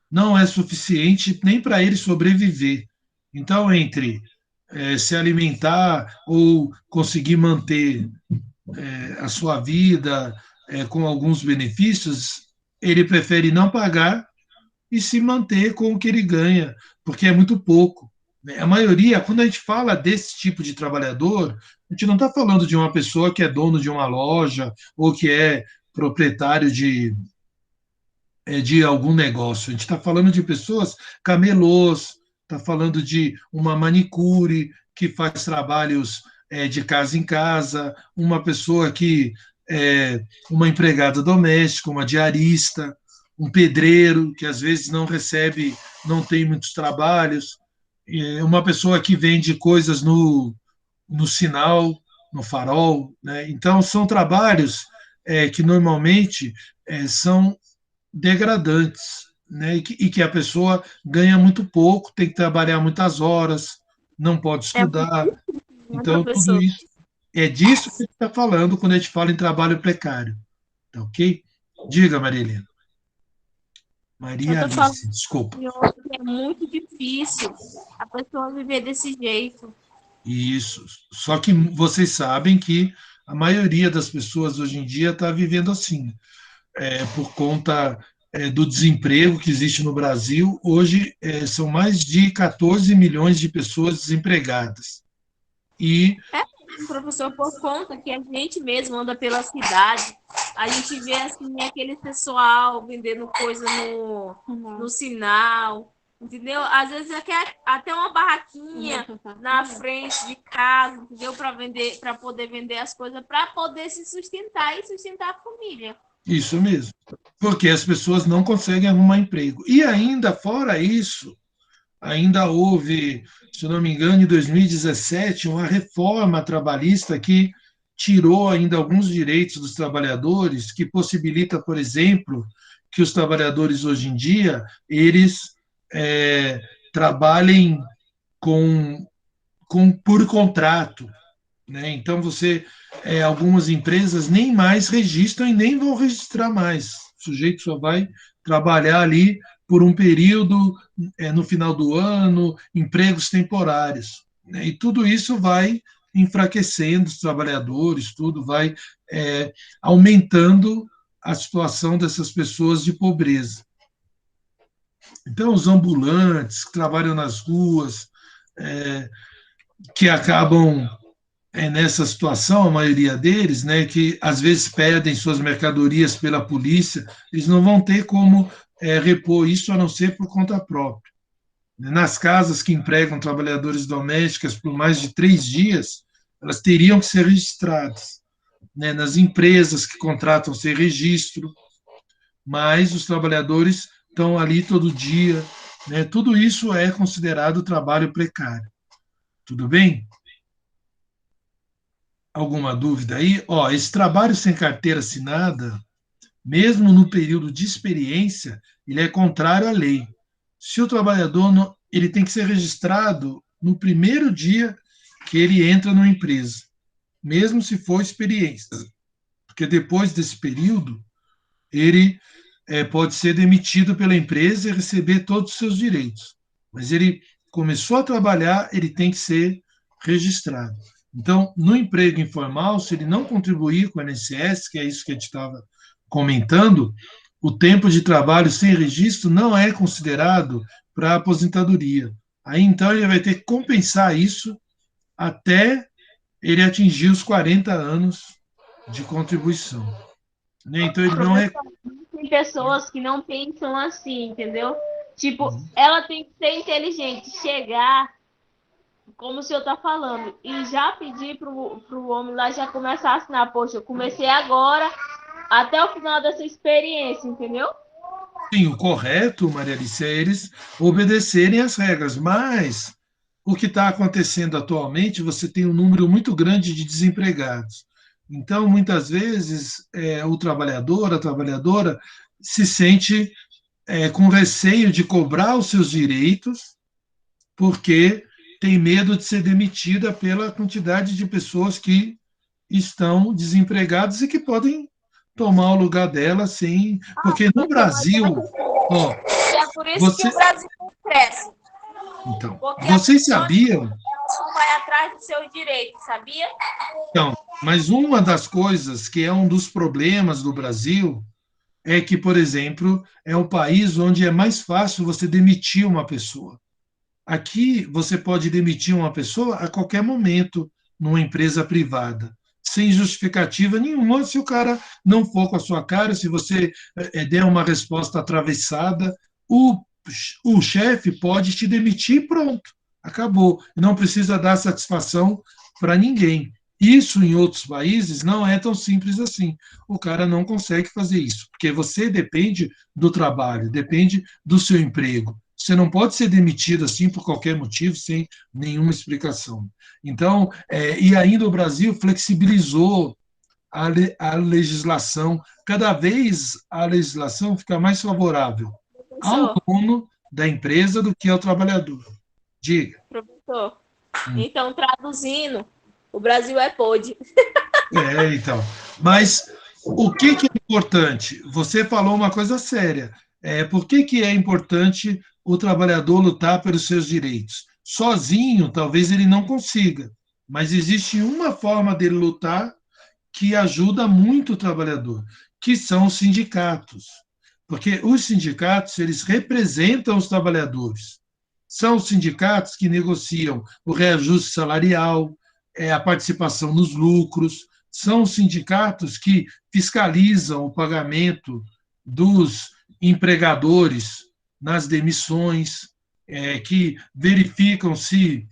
não é suficiente nem para ele sobreviver. Então, entre se alimentar ou conseguir manter a sua vida com alguns benefícios, ele prefere não pagar e se manter com o que ele ganha, porque é muito pouco. Né? A maioria, quando a gente fala desse tipo de trabalhador, a gente não está falando de uma pessoa que é dono de uma loja ou que é proprietário de algum negócio. A gente está falando de pessoas camelôs, está falando de uma manicure que faz trabalhos de casa em casa, uma pessoa que uma empregada doméstica, uma diarista, um pedreiro que às vezes não recebe, não tem muitos trabalhos, uma pessoa que vende coisas no sinal, no farol. Né? Então, são trabalhos que normalmente são degradantes, né? E que a pessoa ganha muito pouco, tem que trabalhar muitas horas, não pode estudar. Então, tudo Professor. isso é disso que a gente está falando quando a gente fala em trabalho precário. Tá ok? Diga, Maria Helena. Maria Eu tô falando Alice, desculpa. que é muito difícil a pessoa viver desse jeito. Isso. Só que vocês sabem que a maioria das pessoas hoje em dia está vivendo assim, por conta do desemprego que existe no Brasil. Hoje são mais de 14 milhões de pessoas desempregadas. E Professor, por conta que a gente mesmo anda pela cidade, a gente vê assim aquele pessoal vendendo coisa no sinal, entendeu? Às vezes até uma barraquinha na frente de casa, entendeu? Para vender, para poder vender as coisas, para poder se sustentar e sustentar a família. isso mesmo, porque as pessoas não conseguem arrumar emprego. E ainda, fora isso, ainda houve, se eu não me engano, em 2017, uma reforma trabalhista que tirou ainda alguns direitos dos trabalhadores, que possibilita, por exemplo, que os trabalhadores hoje em dia eles trabalhem por contrato. Né? Então, algumas empresas nem mais registram e nem vão registrar mais. O sujeito só vai trabalhar ali por um período, no final do ano, empregos temporários. né? E tudo isso vai enfraquecendo os trabalhadores, tudo vai aumentando a situação dessas pessoas de pobreza. Então, os ambulantes que trabalham nas ruas, que acabam nessa situação, a maioria deles, né, que às vezes perdem suas mercadorias pela polícia, eles não vão ter como repor isso a não ser por conta própria. Nas casas que empregam trabalhadores domésticas por mais de 3 dias, elas teriam que ser registradas, né? Nas empresas que contratam sem registro, mas os trabalhadores estão ali todo dia, né? Tudo isso é considerado trabalho precário. Tudo bem? Alguma dúvida aí? Ó, esse trabalho sem carteira assinada, mesmo no período de experiência, ele é contrário à lei. Se o trabalhador não, ele tem que ser registrado no primeiro dia que ele entra numa empresa, mesmo se for experiência, porque depois desse período ele pode ser demitido pela empresa e receber todos os seus direitos. Mas ele começou a trabalhar, ele tem que ser registrado. Então, no emprego informal, se ele não contribuir com o INSS, que é isso que a gente estava comentando, o tempo de trabalho sem registro não é considerado para aposentadoria. Aí, então, ele vai ter que compensar isso até ele atingir os 40 anos de contribuição. Então, ele não é... Tem pessoas que não pensam assim, entendeu? Tipo, ela tem que ser inteligente, chegar, como o senhor está falando, e já pedir pro homem lá já começar a assinar. Poxa, eu comecei agora, até o final dessa experiência, entendeu? Sim, o correto, Maria Alice, é eles obedecerem às regras, mas o que está acontecendo atualmente, você tem um número muito grande de desempregados. Então, muitas vezes, o trabalhador, a trabalhadora, se sente com receio de cobrar os seus direitos, porque tem medo de ser demitida pela quantidade de pessoas que estão desempregadas e que podem tomar o lugar dela sem... Porque no Brasil... Ó, É por isso você... que o Brasil não cresce. Então, Porque vocês sabiam... Elas não vai atrás do seu direito, sabia? Então, mas uma das coisas que é um dos problemas do Brasil é que, por exemplo, é um país onde é mais fácil você demitir uma pessoa. Aqui você pode demitir uma pessoa a qualquer momento numa empresa privada, sem justificativa nenhuma, se o cara não for com a sua cara, se você der uma resposta atravessada, o chefe pode te demitir e pronto, acabou. Não precisa dar satisfação para ninguém. Isso, em outros países, não é tão simples assim. O cara não consegue fazer isso, porque você depende do trabalho, depende do seu emprego. Você não pode ser demitido assim por qualquer motivo, sem nenhuma explicação. Então, e ainda o Brasil flexibilizou a legislação. Cada vez a legislação fica mais favorável ao dono da empresa do que ao trabalhador. Diga. Professor, então, traduzindo, o Brasil é podre. Então. Mas o que é importante? Você falou uma coisa séria. Por que é importante o trabalhador lutar pelos seus direitos? Sozinho, talvez ele não consiga, mas existe uma forma dele lutar que ajuda muito o trabalhador, que são os sindicatos. Porque os sindicatos, eles representam os trabalhadores. São os sindicatos que negociam o reajuste salarial, a participação nos lucros, são os sindicatos que fiscalizam o pagamento dos empregadores nas demissões, que verificam se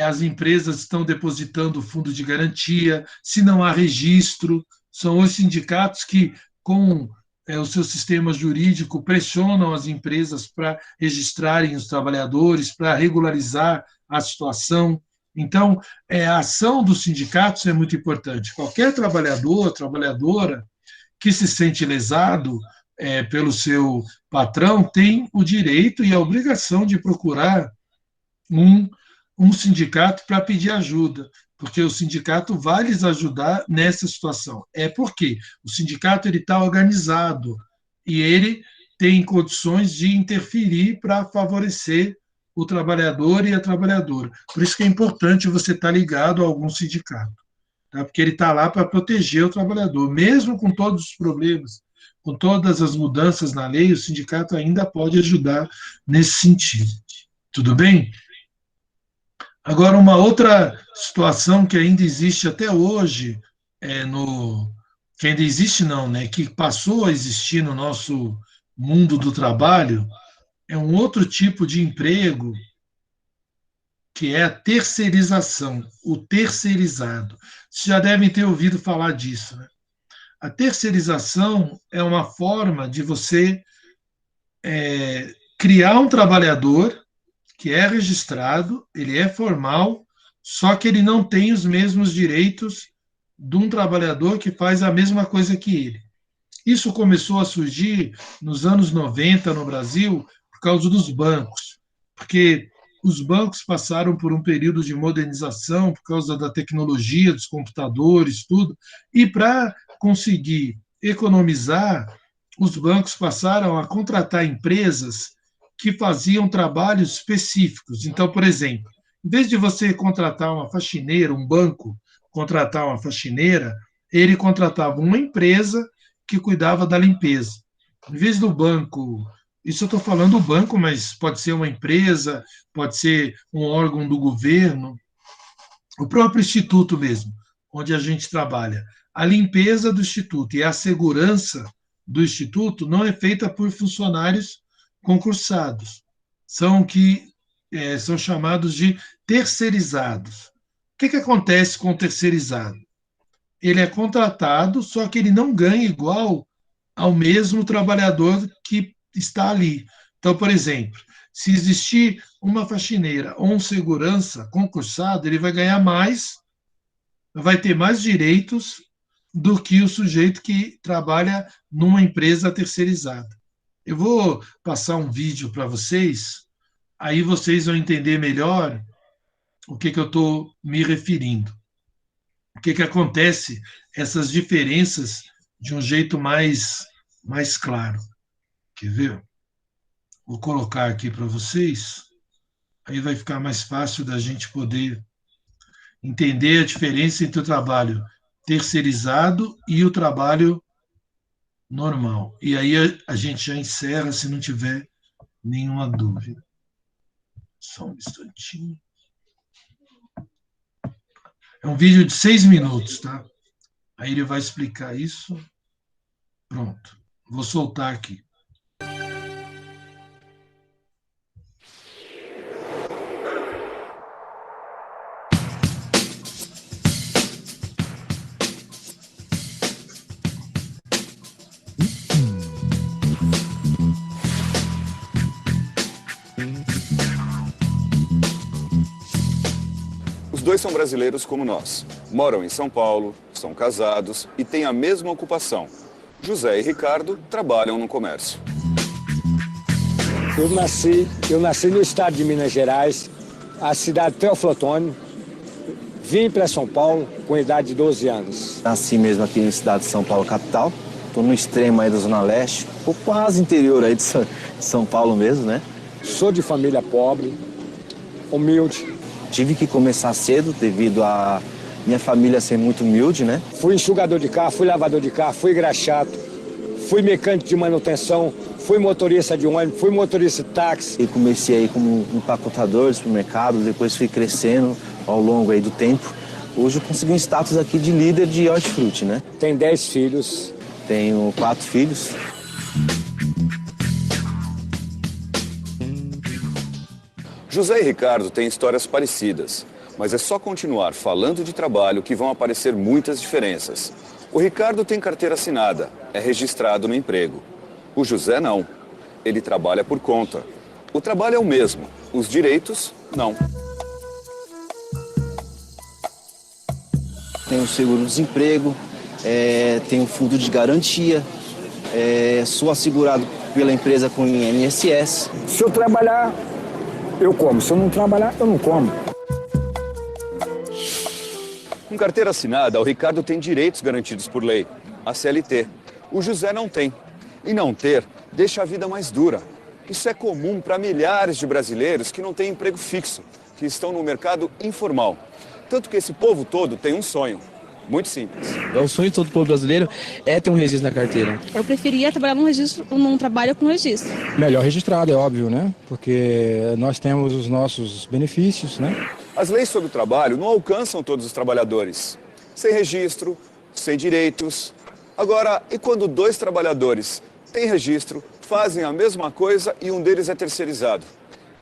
as empresas estão depositando o fundo de garantia, se não há registro. São os sindicatos que, com o seu sistema jurídico, pressionam as empresas para registrarem os trabalhadores, para regularizar a situação. Então, a ação dos sindicatos é muito importante. Qualquer trabalhador, trabalhadora que se sente lesado pelo seu patrão tem o direito e a obrigação de procurar um sindicato para pedir ajuda, porque o sindicato vai lhes ajudar nessa situação. Porque o sindicato está organizado e ele tem condições de interferir para favorecer o trabalhador e a trabalhadora. Por isso que é importante você estar ligado a algum sindicato, tá? Porque ele está lá para proteger o trabalhador. Mesmo com todos os problemas, com todas as mudanças na lei, o sindicato ainda pode ajudar nesse sentido. Tudo bem? Agora, uma outra situação que ainda existe até hoje, que ainda existe não, né, que passou a existir no nosso mundo do trabalho, é um outro tipo de emprego, que é a terceirização, o terceirizado. Vocês já devem ter ouvido falar disso, né? A terceirização é uma forma de você criar um trabalhador que é registrado, ele é formal, só que ele não tem os mesmos direitos de um trabalhador que faz a mesma coisa que ele. Isso começou a surgir nos anos 90 no Brasil por causa dos bancos, porque os bancos passaram por um período de modernização por causa da tecnologia, dos computadores, tudo, e para conseguir economizar, os bancos passaram a contratar empresas que faziam trabalhos específicos. Então, por exemplo, em vez de você contratar uma faxineira, um banco contratar uma faxineira, ele contratava uma empresa que cuidava da limpeza. Em vez do banco, isso eu estou falando do banco, mas pode ser uma empresa, pode ser um órgão do governo, o próprio instituto mesmo, onde a gente trabalha. A limpeza do instituto e a segurança do instituto não é feita por funcionários concursados, são chamados de terceirizados. O que acontece com o terceirizado? Ele é contratado, só que ele não ganha igual ao mesmo trabalhador que está ali. Então, por exemplo, se existir uma faxineira ou um segurança concursado, ele vai ganhar mais, vai ter mais direitos do que o sujeito que trabalha numa empresa terceirizada. Eu vou passar um vídeo para vocês, aí vocês vão entender melhor o que eu estou me referindo. O que acontece, essas diferenças de um jeito mais claro. Quer ver? Vou colocar aqui para vocês, aí vai ficar mais fácil da gente poder entender a diferença entre o trabalho terceirizado e o trabalho normal. E aí a gente já encerra se não tiver nenhuma dúvida. Só um instantinho. É um vídeo de 6 minutos, tá? Aí ele vai explicar isso. Pronto. Vou soltar aqui. Os dois são brasileiros como nós. Moram em São Paulo, são casados e têm a mesma ocupação. José e Ricardo trabalham no comércio. Eu nasci no estado de Minas Gerais, a cidade de Teoflotone. Vim para São Paulo com a idade de 12 anos. Nasci mesmo aqui na cidade de São Paulo, capital. Estou no extremo aí da Zona Leste, ou quase interior aí de São Paulo mesmo, né? Sou de família pobre, humilde. Tive que começar cedo devido a minha família ser muito humilde, né? Fui enxugador de carro, fui lavador de carro, fui graxato, fui mecânico de manutenção, fui motorista de ônibus, fui motorista de táxi. E comecei aí como empacotador de supermercado, depois fui crescendo ao longo aí do tempo. Hoje eu consegui um status aqui de líder de hortifruti, né? Tenho 10 filhos. Tenho 4 filhos. José e Ricardo têm histórias parecidas, mas é só continuar falando de trabalho que vão aparecer muitas diferenças. O Ricardo tem carteira assinada, é registrado no emprego. O José não. Ele trabalha por conta. O trabalho é o mesmo, os direitos, não. Tenho seguro-desemprego, tenho fundo de garantia, sou assegurado pela empresa com INSS. Se eu trabalhar, eu como. Se eu não trabalhar, eu não como. Com carteira assinada, o Ricardo tem direitos garantidos por lei, a CLT. O José não tem. E não ter deixa a vida mais dura. Isso é comum para milhares de brasileiros que não têm emprego fixo, que estão no mercado informal. Tanto que esse povo todo tem um sonho, muito simples. O sonho de todo povo brasileiro é ter um registro na carteira. Eu preferia trabalhar num trabalho com registro. Melhor registrado, é óbvio, né? Porque nós temos os nossos benefícios, né? As leis sobre o trabalho não alcançam todos os trabalhadores. Sem registro, sem direitos. Agora, e quando 2 trabalhadores têm registro, fazem a mesma coisa e um deles é terceirizado?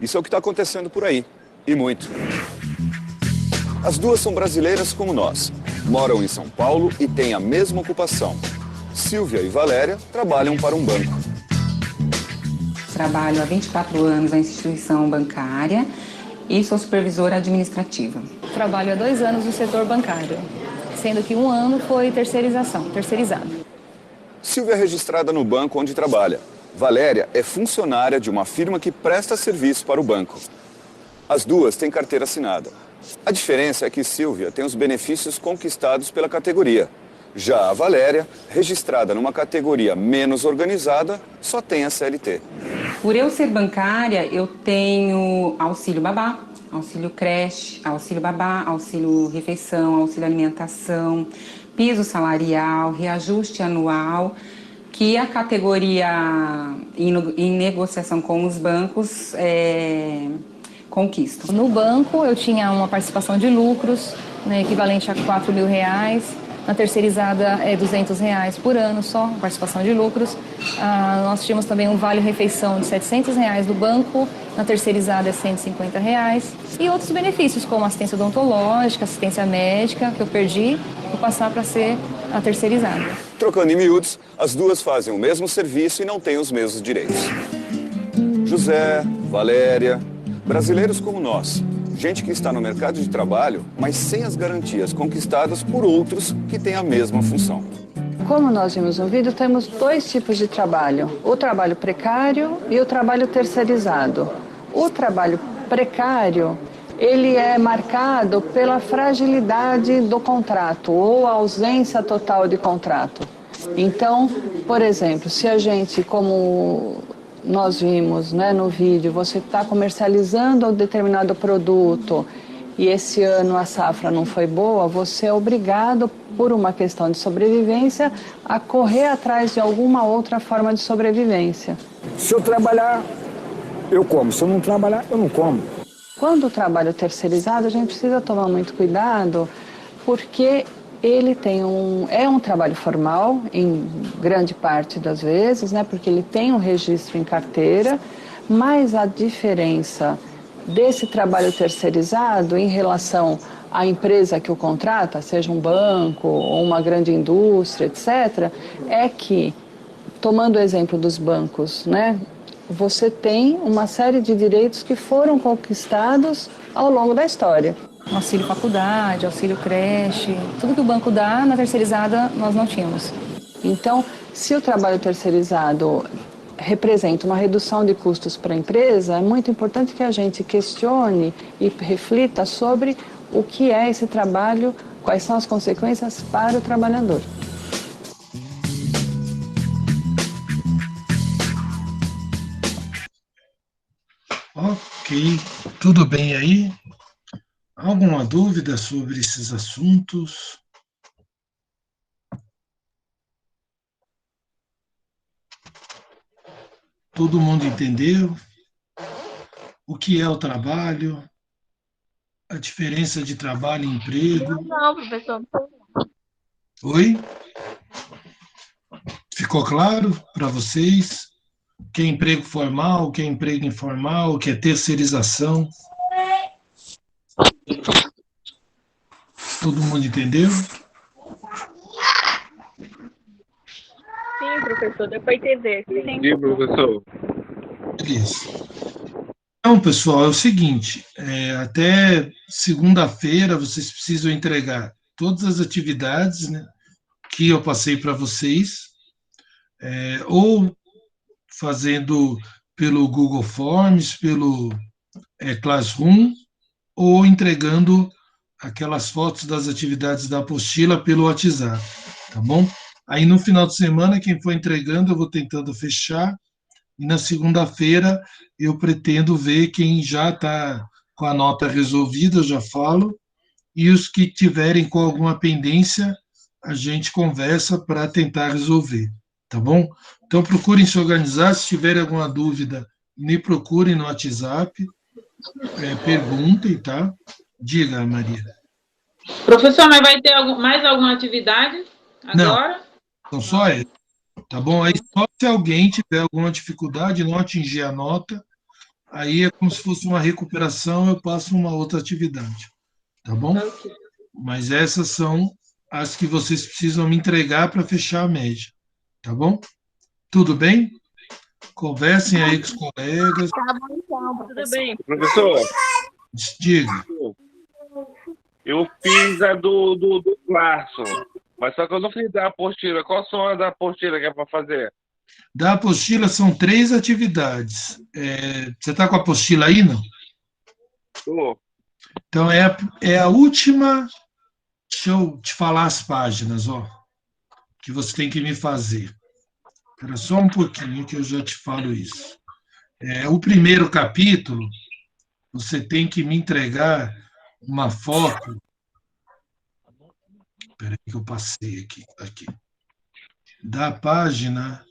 Isso é o que está acontecendo por aí, e muito. As duas são brasileiras como nós. Moram em São Paulo e têm a mesma ocupação. Silvia e Valéria trabalham para um banco. Trabalho há 24 anos na instituição bancária e sou supervisora administrativa. Trabalho há 2 anos no setor bancário, sendo que 1 ano foi terceirizado. Silvia é registrada no banco onde trabalha. Valéria é funcionária de uma firma que presta serviço para o banco. As duas têm carteira assinada. A diferença é que Silvia tem os benefícios conquistados pela categoria. Já a Valéria, registrada numa categoria menos organizada, só tem a CLT. Por eu ser bancária, eu tenho auxílio babá, auxílio creche, auxílio babá, auxílio refeição, auxílio alimentação, piso salarial, reajuste anual, que a categoria em negociação com os bancos conquista. No banco eu tinha uma participação de lucros, né, equivalente a R$4.000. Na terceirizada é R$200 por ano só, participação de lucros. Nós tínhamos também um vale-refeição de R$700 do banco, na terceirizada é R$150. E outros benefícios, como assistência odontológica, assistência médica, que eu perdi, vou passar para ser a terceirizada. Trocando em miúdos, as duas fazem o mesmo serviço e não têm os mesmos direitos. José, Valéria, brasileiros como nós. Gente que está no mercado de trabalho, mas sem as garantias conquistadas por outros que têm a mesma função. Como nós vimos no vídeo, temos 2 tipos de trabalho. O trabalho precário e o trabalho terceirizado. O trabalho precário, ele é marcado pela fragilidade do contrato ou ausência total de contrato. Então, por exemplo, se a gente, como nós vimos, né, no vídeo, você está comercializando um determinado produto e esse ano a safra não foi boa, você é obrigado, por uma questão de sobrevivência, a correr atrás de alguma outra forma de sobrevivência. Se eu trabalhar, eu como. Se eu não trabalhar, eu não como. Quando o trabalho terceirizado, a gente precisa tomar muito cuidado, porque ele é um trabalho formal, em grande parte das vezes, né, porque ele tem um registro em carteira, mas a diferença desse trabalho terceirizado em relação à empresa que o contrata, seja um banco ou uma grande indústria, etc., é que, tomando o exemplo dos bancos, né, você tem uma série de direitos que foram conquistados ao longo da história. Auxílio faculdade, auxílio creche, tudo que o banco dá, na terceirizada nós não tínhamos. Então, se o trabalho terceirizado representa uma redução de custos para a empresa, é muito importante que a gente questione e reflita sobre o que é esse trabalho, quais são as consequências para o trabalhador. Ok, tudo bem aí? Alguma dúvida sobre esses assuntos? Todo mundo entendeu o que é o trabalho, a diferença de trabalho e emprego? Não, professor. Oi? Ficou claro para vocês o que é emprego formal, o que é emprego informal, o que é terceirização? Todo mundo entendeu? Sim, professor, deu para entender. Sim, professor. Isso. Então, pessoal, é o seguinte, até segunda-feira vocês precisam entregar todas as atividades, né, que eu passei para vocês, ou fazendo pelo Google Forms, pelo Classroom, ou entregando aquelas fotos das atividades da apostila pelo WhatsApp, tá bom? Aí no final de semana, quem for entregando, eu vou tentando fechar e na segunda-feira eu pretendo ver quem já está com a nota resolvida, eu já falo, e os que tiverem com alguma pendência, a gente conversa para tentar resolver, tá bom? Então, procurem se organizar, se tiverem alguma dúvida, me procurem no WhatsApp, perguntem, tá? Diga, Maria. Professor, mas vai ter mais alguma atividade agora? Não, só essa, tá bom? Aí só se alguém tiver alguma dificuldade, não atingir a nota, aí é como se fosse uma recuperação, eu passo uma outra atividade, tá bom? Mas essas são as que vocês precisam me entregar para fechar a média, tá bom? Tudo bem? Conversem aí com os colegas. Tá bom, então, Tudo bem. Professor, Diga. eu fiz a do Clarkson, mas só que eu não fiz da apostila. Qual são as da apostila que é para fazer? Da apostila são 3 atividades. Você está com a apostila aí, não? Tô. Então, é a última. Deixa eu te falar as páginas, ó, que você tem que me fazer. Espera só um pouquinho que eu já te falo isso. O primeiro capítulo, você tem que me entregar uma foto. Espera aí que eu passei aqui. Da página.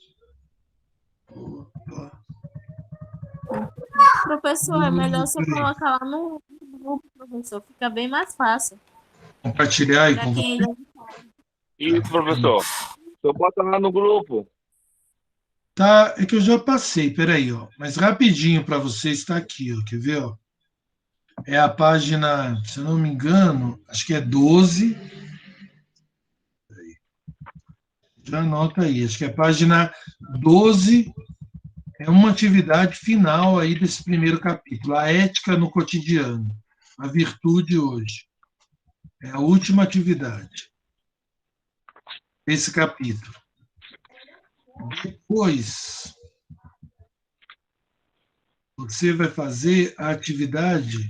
Opa. Professor, é melhor você colocar lá no grupo, professor. Fica bem mais fácil. Compartilhar e Pra quem ainda não sabe. Isso, professor. Então bota lá no grupo. Tá, é que eu já passei, peraí, ó. Mas rapidinho para você está aqui, ó. Quer ver, ó? É a página, se eu não me engano, acho que é 12. Já anota aí, acho que é a página 12. É uma atividade final aí desse primeiro capítulo, a ética no cotidiano, a virtude hoje. É a última atividade desse capítulo. Depois, você vai fazer a atividade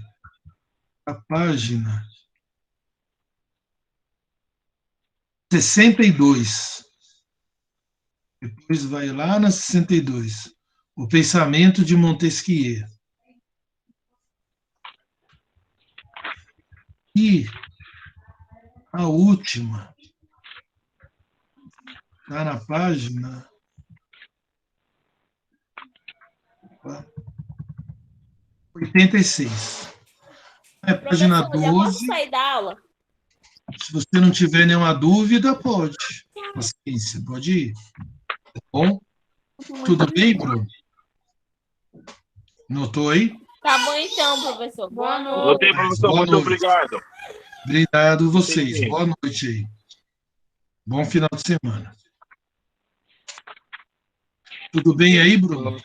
da página 62. Depois vai lá na 62. O pensamento de Montesquieu. E a última está na página 86. É a página Professor, já posso 12. sair da aula? Se você não tiver nenhuma dúvida, pode. Paciência, pode ir. Tá bom? Tudo bem, Bruno? Notou aí? Tá bom então, professor. Boa noite. Notei, professor. Boa Muito noite. obrigado. Obrigado vocês. Sim. Boa noite aí. Bom final de semana. Tudo bem aí, Bruno?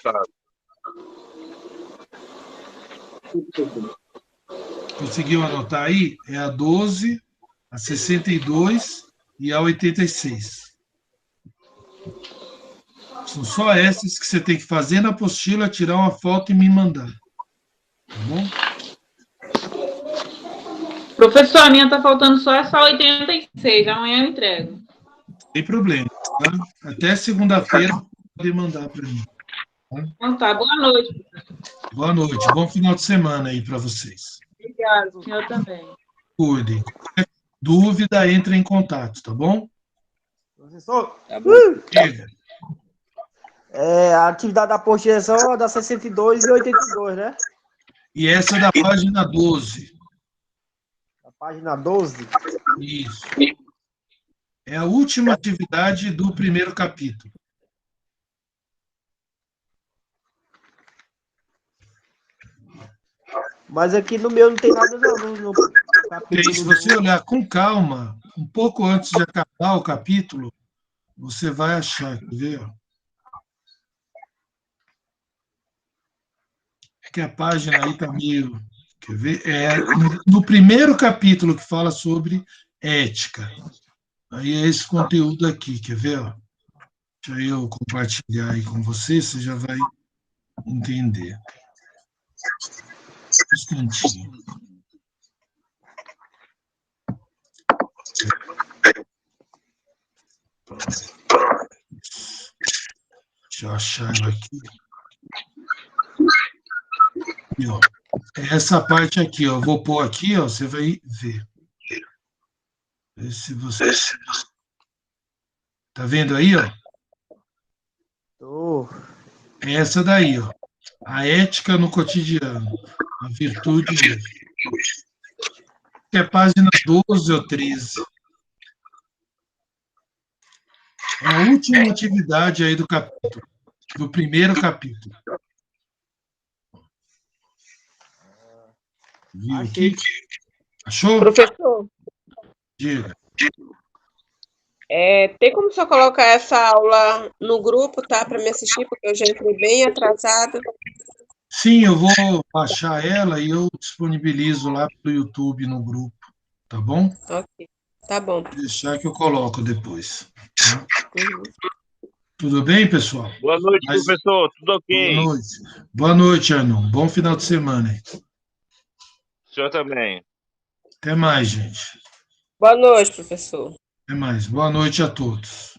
Conseguiu anotar aí? É a 12, a 62 e a 86. São só essas que você tem que fazer na apostila, tirar uma foto e me mandar. Tá bom? Professor, a minha tá faltando só essa 86. Amanhã eu entrego. Sem problema. Tá? Até segunda-feira pode mandar para mim. Tá? Então tá, boa noite. Boa noite. Bom final de semana aí para vocês. Obrigada, o senhor também. Cuidem. Qualquer dúvida, entre em contato, tá bom? Professor, Diga. a atividade da apostila são da 62 e 82, né? E essa é da página 12. A página 12. Isso. É a última atividade do primeiro capítulo. Mas aqui no meu não tem nada não. No capítulo. Se você olhar com calma, um pouco antes de acabar o capítulo, você vai achar, quer ver? É que a página aí está meio... Quer ver? No primeiro capítulo que fala sobre ética. Aí é esse conteúdo aqui, quer ver? Ó? Deixa eu compartilhar aí com você, você já vai entender. Um instantinho. Deixa eu achar ela aqui. aqui, ó. Essa parte aqui, ó. Eu vou pôr aqui, ó. Você vai ver. Vê se você... Tá vendo aí, ó? Essa daí, ó. A ética no cotidiano. A virtude. Que é página 12 ou 13. É a última atividade aí do capítulo. Do primeiro capítulo. Viu aqui? Achou? Professor, Diga. tem como só colocar essa aula no grupo, tá? Para me assistir, porque eu já entrei bem atrasada. Sim, eu vou baixar ela e eu disponibilizo lá pelo YouTube no grupo, tá bom? Ok, tá bom. Vou deixar que eu coloco depois. Tá? Tudo bem, pessoal? Boa noite, professor. Tudo ok? Boa noite. Boa noite, Arnon. Bom final de semana aí. O senhor também. Até mais, gente. Boa noite, professor. Até mais. Boa noite a todos.